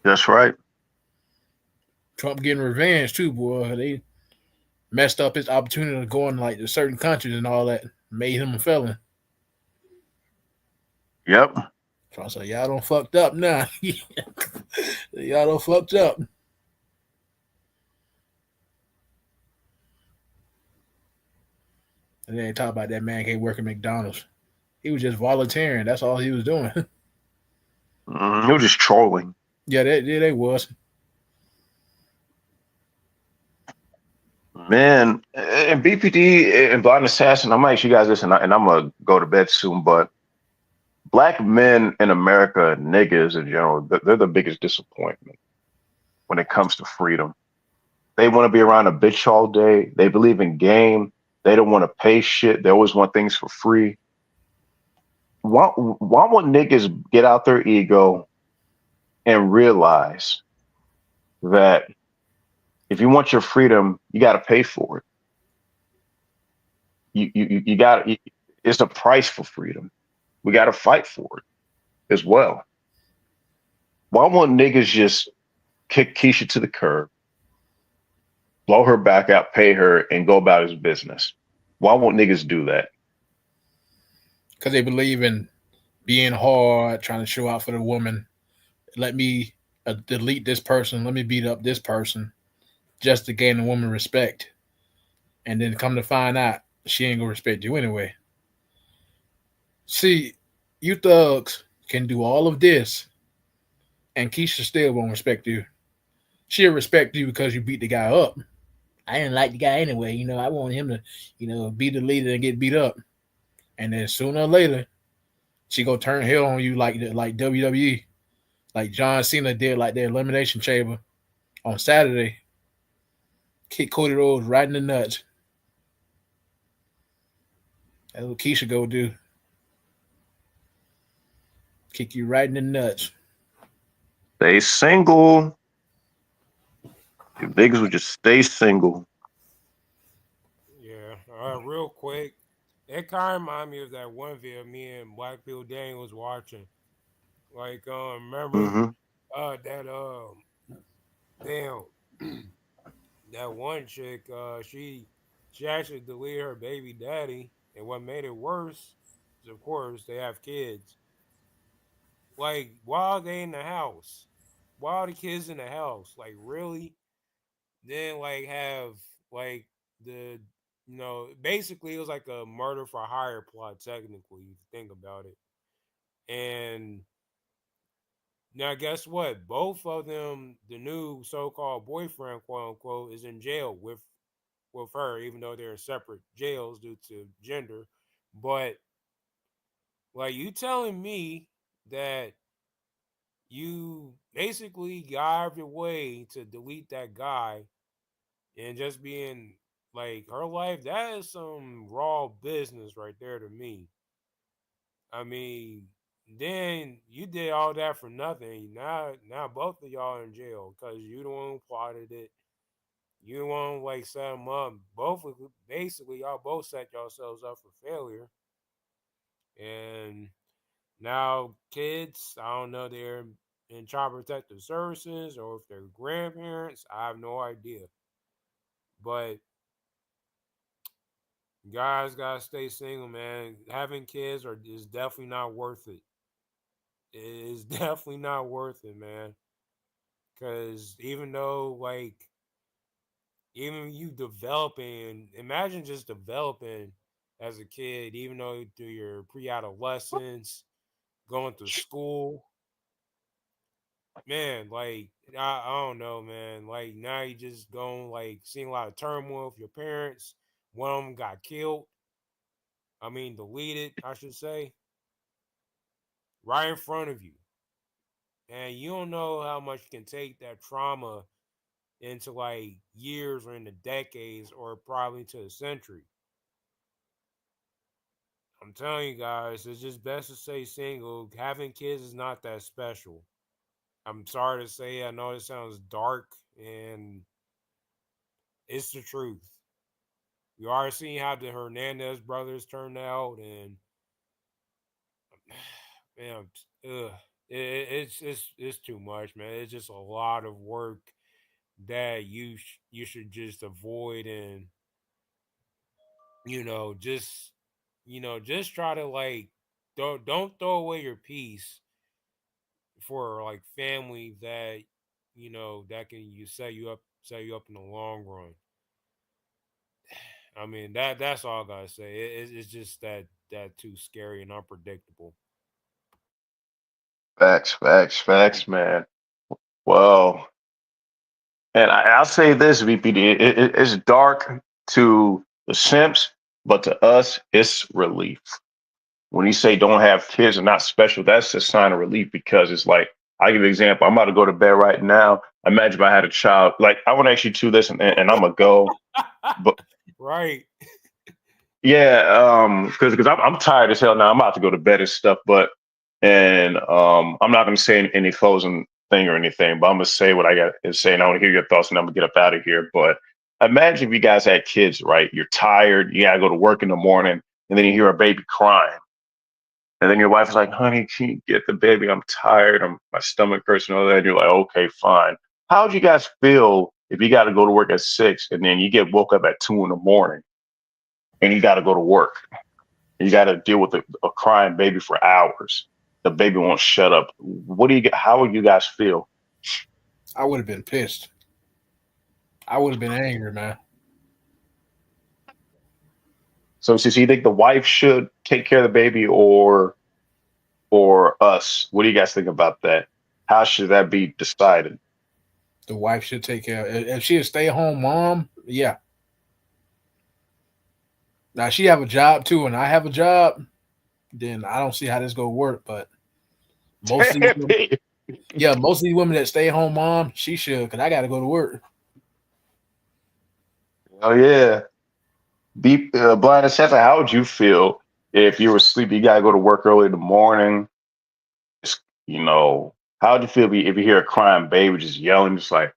That's right. Trump getting revenge too, boy. They messed up his opportunity to go in to certain countries and all that. Made him a felon. Yep. So I said, y'all don't fucked up now. Y'all don't fucked up. And then they talk about that man can't work at McDonald's. He was just volunteering. That's all he was doing. He was just trolling. Yeah, they was. Man, and BPD and Blind Assassin, I'm gonna ask you guys this, and I'm gonna go to bed soon, but black men in America, niggas in general, they're the biggest disappointment when it comes to freedom. They want to be around a bitch all day. They believe in game. They don't want to pay shit. They always want things for free. Why won't niggas get out their ego and realize that if you want your freedom, you got to pay for it. You got it's a price for freedom. We got to fight for it as well. Why won't niggas just kick Keisha to the curb, blow her back out, pay her, and go about his business? Why won't niggas do that? Because they believe in being hard, trying to show out for the woman. Let me delete this person. Let me beat up this person just to gain the woman respect. And then come to find out, she ain't going to respect you anyway. See, you thugs can do all of this, and Keisha still won't respect you. She'll respect you because you beat the guy up. I didn't like the guy anyway. I wanted him to, be the leader and get beat up. And then sooner or later, she go turn heel on you like WWE, like John Cena did, like the Elimination Chamber on Saturday. Kick Cody Rhodes right in the nuts. That's what Keisha go do. Kick you right in the nuts. Stay single. If niggas would just stay single. Yeah. Real quick, it kind of remind me of that one video me and Black Bill Daniel was watching. Like, remember Mm-hmm. that damn that one chick, she actually deleted her baby daddy, and what made it worse is, of course, they have kids. Like, while they in the house, while the kids in the house, like, really, then like have like the basically it was like a murder for hire plot technically, if you think about it. And now guess what? Both of them, the new so-called boyfriend, quote unquote, is in jail with her, even though they're in separate jails due to gender. But like, you telling me that you basically got out of your way to delete that guy and just being like her life, that is some raw business right there to me. I mean, then you did all that for nothing. Now both of y'all in jail because you the one who plotted it. You the one who like set them up. Both of basically y'all both set yourselves up for failure. And now kids, I don't know, they're in child protective services or if they're grandparents. I have no idea. But guys gotta stay single, man. Having kids is definitely not worth it. It is definitely not worth it, man. Cause even though like even you developing, imagine just developing as a kid, even though through your pre-adolescence, going to school, man, like I don't know, man. Like now you just going like seeing a lot of turmoil with your parents. One of them got killed. I mean, deleted, I should say, right in front of you. And you don't know how much you can take that trauma into like years or into decades or probably into a century. I'm telling you guys, it's just best to stay single. Having kids is not that special. I'm sorry to say, I know it sounds dark and it's the truth. You already seen how the Hernandez brothers turned out, and man, it's too much, man. It's just a lot of work that you should just avoid, and just just try to like don't throw away your peace for like family that that can you set you up in the long run. I mean that's all I gotta say. It's just that too scary and unpredictable. Facts, man. Well, and I'll say this, VPD, it's dark to the simps, but to us, it's relief. When you say don't have kids are not special, that's a sign of relief because it's like, I'll give you an example. I'm about to go to bed right now. Imagine if I had a child. Like, I want to actually do this and I'm going to go. But Right. yeah, because I'm tired as hell now. I'm about to go to bed and stuff, and I'm not gonna say any closing thing or anything, but I'm gonna say what I got to say, and I want to hear your thoughts, and I'm gonna get up out of here. But imagine if you guys had kids, right? You're tired, you gotta go to work in the morning, and then you hear a baby crying, and then your wife's like, "Honey, can you get the baby? I'm tired. My stomach hurts and all that." And you're like, "Okay, fine." How would you guys feel if you got to go to work at 6 and then you get woke up at 2 in the morning and you got to go to work? You got to deal with a crying baby for hours. The baby won't shut up. What do you get? How would you guys feel? I would have been pissed. I would have been angry, man. So, you think the wife should take care of the baby or us? What do you guys think about that? How should that be decided? The wife should take care. If she a stay at home mom, yeah. Now she have a job too, and I have a job. then I don't see how this gonna work. But most of these women, most of these women that stay home mom, she should, because I got to go to work. Oh yeah. Deep blind assassin, how would you feel if you were sleepy, you gotta go to work early in the morning? You know, how would you feel if you hear a crying baby just yelling, just like,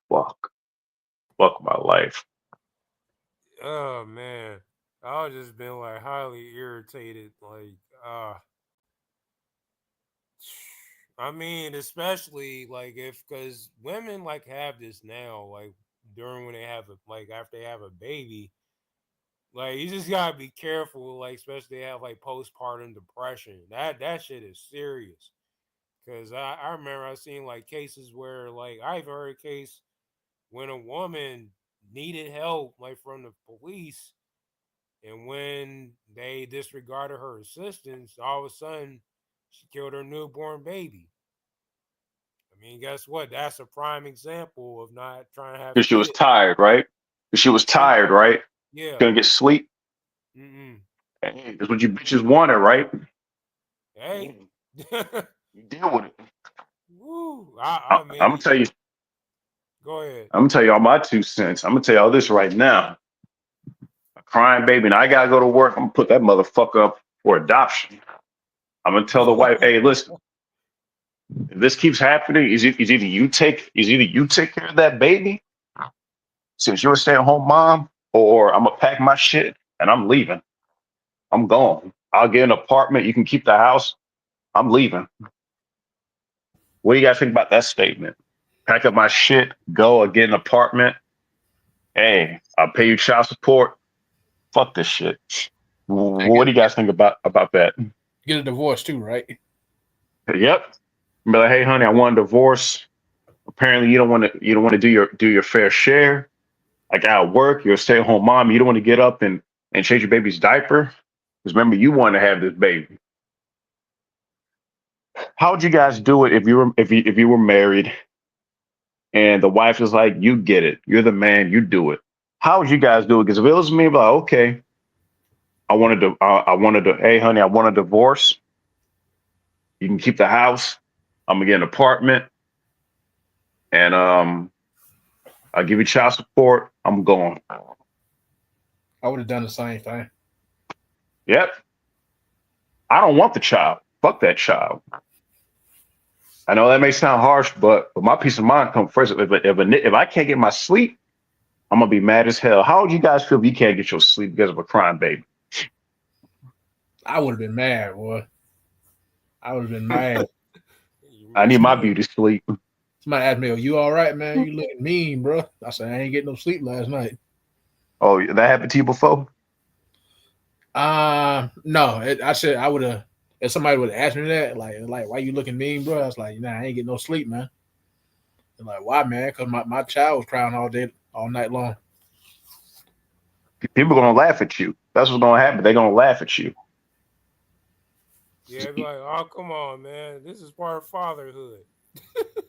fuck, fuck my life. Oh man, I would just been like highly irritated. Like, I mean, especially like if because women like have this now, like during when they have a like after they have a baby, like you just gotta be careful, like especially they have like postpartum depression. That shit is serious. Cause I remember I seen like cases where like I even heard a case when a woman needed help like from the police, and when they disregarded her assistance, all of a sudden she killed her newborn baby. I mean, guess what? That's a prime example of not trying to have Because she was kids. tired, right? Because she was Yeah, tired, right? yeah. Couldn't get sleep. Mm-mm. Hey, that's what you bitches wanted, right? Hey, You deal with it. woo. I'm I gonna mean, tell you. go ahead. I'm gonna tell you all my 2 cents. I'm gonna tell you all this right now. A crying baby, and I gotta go to work. I'm gonna put that motherfucker up for adoption. I'm gonna tell the wife, hey, listen, if this keeps happening, is either you take care of that baby, since you're a stay-at-home mom, or I'm gonna pack my shit and I'm leaving. I'm gone. I'll get an apartment. You can keep the house. I'm leaving. What do you guys think about that statement? Pack up my shit, go or get an apartment. Hey, I'll pay you child support. Fuck this shit. What do you guys think about that? Get a divorce too, right? Yep. Be like, hey, honey, I want a divorce. Apparently, you don't want to do your fair share. I got work. You're a stay at home mom. You don't want to get up and change your baby's diaper because remember, you want to have this baby. How would you guys do it if you were married and the wife is like, you get it, you're the man, you do it. How would you guys do it? Because if it was me, I'd be like, okay, I wanted to, hey, honey, I want a divorce. You can keep the house. I'm gonna get an apartment, and I'll give you child support. I'm going. I would have done the same thing. Yep. I don't want the child. Fuck that child. I know that may sound harsh, but my peace of mind comes first. If I can't get my sleep, I'm gonna be mad as hell. How would you guys feel if you can't get your sleep because of a crying baby? I would have been mad, boy. I would have been mad. I need my beauty sleep. Somebody asked me, "Are you all right, man? You looking mean, bro?" I said, "I ain't getting no sleep last night." Oh, that happened to you before? No. I said I would have. If somebody would have asked me that, like, why you looking mean, bro? I was like, nah, I ain't getting no sleep, man. And like, why, man? Because my child was crying all day, all night long. People are gonna laugh at you. That's what's gonna happen. They're gonna laugh at you. Yeah, be like, oh come on, man, this is part of fatherhood.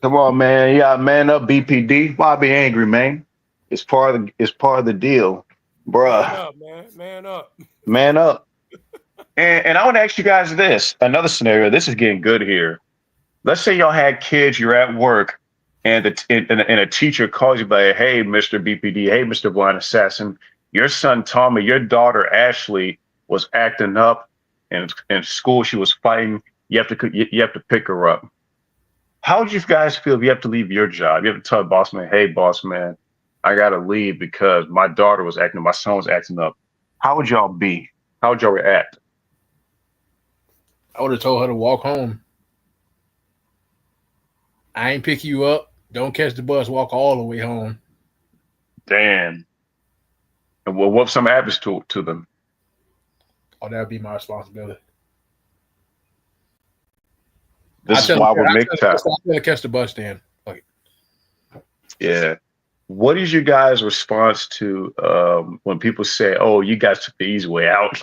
Come on, man. You gotta man up, BPD. Why be angry, man? It's part of the deal, Man bruh. up, man. Man up. Man up. And I want to ask you guys this. Another scenario. This is getting good here. Let's say y'all had kids. You're at work, and a teacher calls you by, hey, Mr. BPD, hey, Mr. Blind Assassin, your son Tommy, your daughter Ashley was acting up, and in school she was fighting. You have to pick her up. How would you guys feel if you have to leave your job? You have to tell the boss man, hey, boss man, I gotta leave because my daughter was acting, my son was acting up. How would y'all be? How would y'all react? I would have told her to walk home. I ain't pick you up. Don't catch the bus. Walk all the way home. Damn. And what if something happens to them? Oh, that would be my responsibility. This is why we're I MGTOW. tell her to catch the bus then. Okay. Yeah. What is your guys' response to when people say, "Oh, you guys took the easy way out"?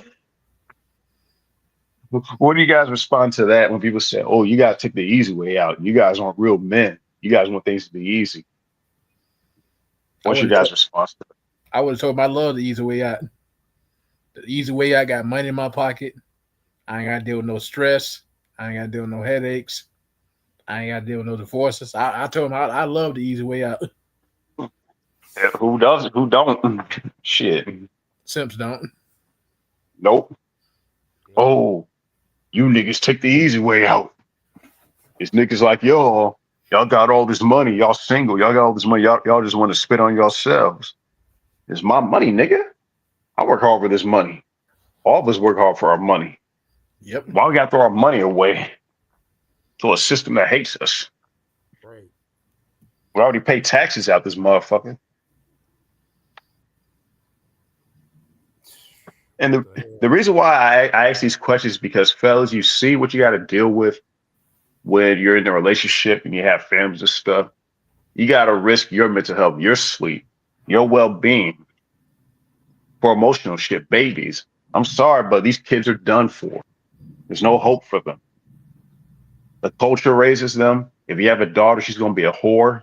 What do you guys respond to that when people say, "Oh, you guys took the easy way out. You guys aren't real men. You guys want things to be easy"? What's your guys' response to that? I would have told my love the easy way out. The easy way I got money in my pocket. I ain't got to deal with no stress. I ain't got to deal with no headaches. I ain't got to deal with no divorces. I told him I love the easy way out. Yeah, who does it? Who don't? Shit. Simps don't. Nope. Oh, you niggas take the easy way out. It's niggas like y'all got all this money. Y'all single. Y'all got all this money. Y'all just want to spit on yourselves. It's my money, nigga. I work hard for this money. All of us work hard for our money. Yep. Why we got to throw our money away to a system that hates us? Right. We already pay taxes out this motherfucker. And the reason why I ask these questions is because, fellas, you see what you got to deal with when you're in a relationship and you have families and stuff. You got to risk your mental health, your sleep, your well-being for emotional shit. Babies, I'm sorry, but these kids are done for. There's no hope for them. The culture raises them. If you have a daughter, she's going to be a whore.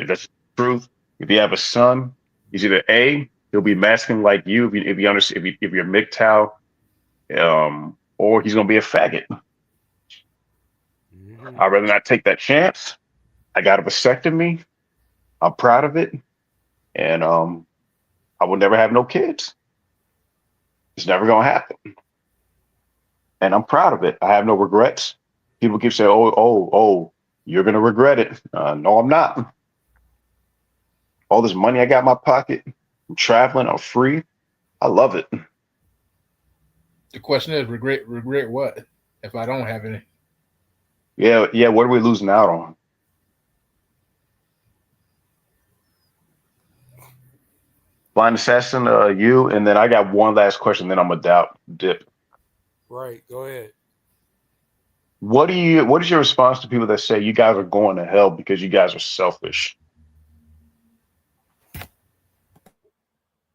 If that's the truth. If you have a son, he's either A, he'll be masculine like you, if you're MGTOW, or he's going to be a faggot. I'd rather not take that chance. I got a vasectomy. I'm proud of it. And I will never have no kids. It's never going to happen. And I'm proud of it. I have no regrets. People keep saying, oh, you're going to regret it. No, I'm not. All this money I got in my pocket, I'm traveling, I'm free. I love it. The question is, regret what? If I don't have any. Yeah. What are we losing out on? Blind assassin, you, and then I got one last question. Then I'm gonna dip. Right. Go ahead. What is your response to people that say you guys are going to hell because you guys are selfish?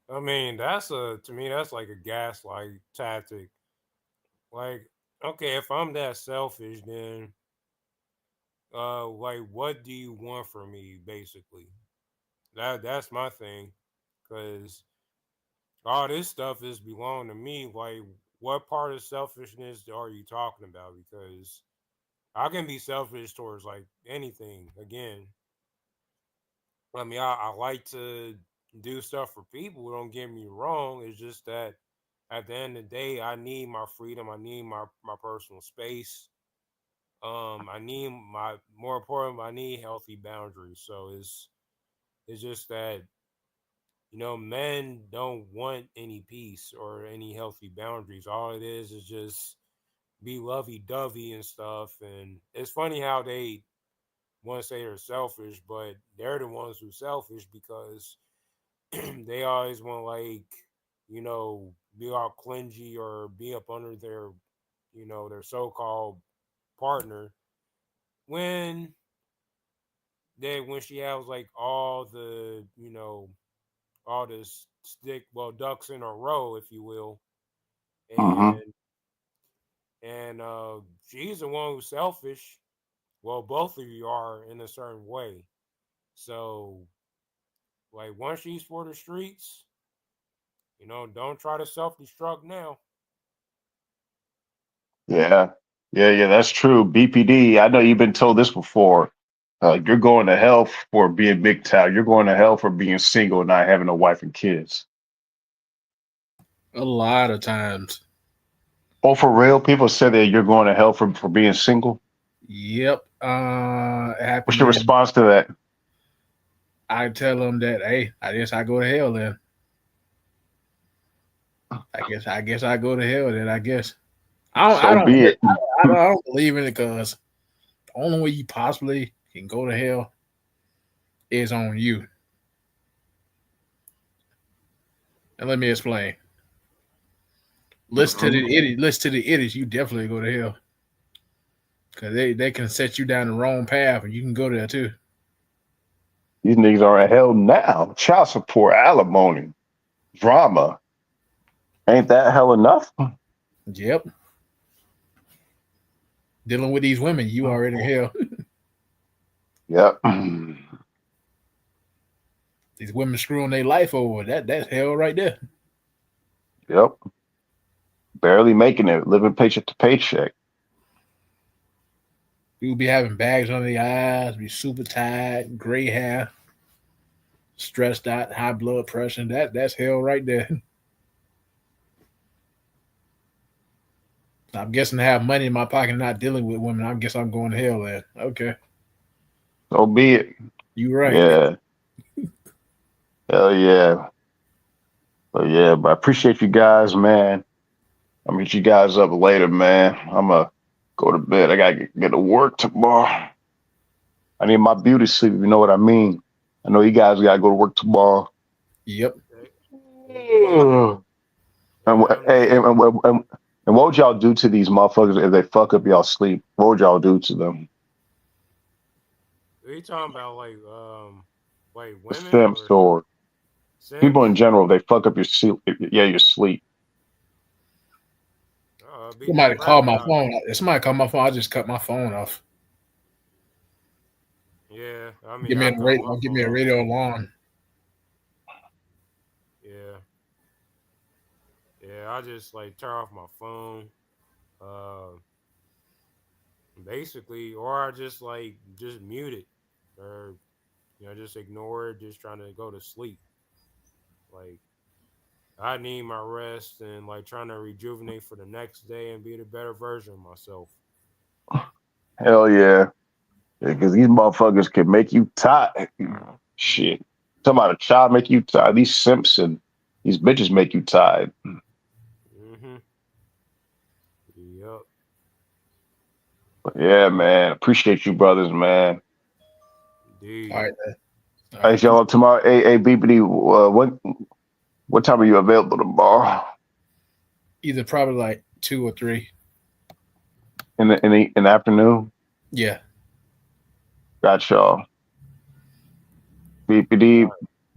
I mean, to me, that's like a gaslight tactic. Like, okay, if I'm that selfish, then like, what do you want from me, basically? That's my thing, because all this stuff is belong to me. Like, what part of selfishness are you talking about? Because I can be selfish towards like anything. Again, I mean, I like to do stuff for people. Don't get me wrong. It's just that at the end of the day, I need my freedom. I need my personal space. I need more important. I need healthy boundaries. So it's just that men don't want any peace or any healthy boundaries. All it is just be lovey dovey and stuff. And it's funny how they want to say they're selfish, but they're the ones who selfish because they always want be all clingy or be up under their so-called partner when when she has like all this ducks in a row, if you will. Mm-hmm. And she's the one who's selfish. Well, both of you are in a certain way. So like once she's for the streets, don't try to self-destruct now. Yeah. That's true. BPD. I know you've been told this before. You're going to hell for being MGTOW. You're going to hell for being single and not having a wife and kids. A lot of times. Oh, for real? People say that you're going to hell for being single? Yep. What's your response to that? I tell them that, hey, I guess I go to hell then. I guess I go to hell then. I guess. I Be it. don't believe in it because the only way you possibly can go to hell is on you. And let me explain. Listen to the idiot. Listen to the idiots. You definitely go to hell because they can set you down the wrong path, and you can go there too. These niggas are in hell now. Child support, alimony, drama. Ain't that hell enough? Yep. Dealing with these women, you already in hell. Yep. These women screwing their life over. That's hell right there. Yep. barely making it, living paycheck to paycheck. People be having bags under the eyes, be super tired, gray hair, stressed out, high blood pressure. That's hell right there. I'm guessing to have money in my pocket, not dealing with women. I guess I'm going to hell then. Okay, So be it. you right. Yeah. Hell yeah. But yeah, but I appreciate you guys, man. I'll meet you guys up later, man. I'm going to go to bed. I got to get to work tomorrow. I need my beauty sleep, if you know what I mean. I know you guys got to go to work tomorrow. Yep. Hey, and what would y'all do to these motherfuckers if they fuck up y'all sleep? What would y'all do to them? What are you talking about? Like women Simps or people in simps? general, they fuck up your sleep. Yeah, your sleep. Beat the Somebody crap called my out of phone. If somebody called my phone, I just cut my phone off. Yeah, I mean, Give me I a cut radio. my Give me phone a off radio too. alarm. Yeah, yeah. I just like turn off my phone, uh, basically, or I just just mute it, or just ignore it, just trying to go to sleep. Like I need my rest and like trying to rejuvenate for the next day and be the better version of myself. Hell yeah. Because these motherfuckers can make you tired. Shit. Talking about a child make you tired. These simps and these bitches make you tired. Mm-hmm. Yep. But yeah, man. Appreciate you, brothers, man. Indeed. All right. Hey, y'all, tomorrow, hey, BPD, what time are you available tomorrow? Either probably like 2 or 3. In the afternoon? Yeah. Got y'all. BPD,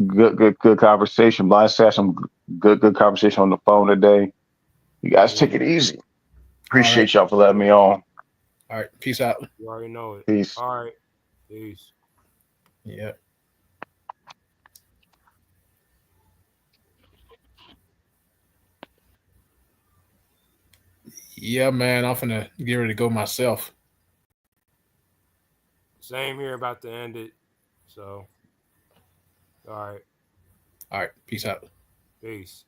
good conversation. Blind had some good conversation on the phone today. You guys take it easy. All right. Appreciate y'all for letting me on. All right. Peace out. You already know it. Peace. All right. Peace. Yeah. Yeah, man. I'm finna get ready to go myself. Same here, about to end it. So, all right. All right. Peace out. Peace.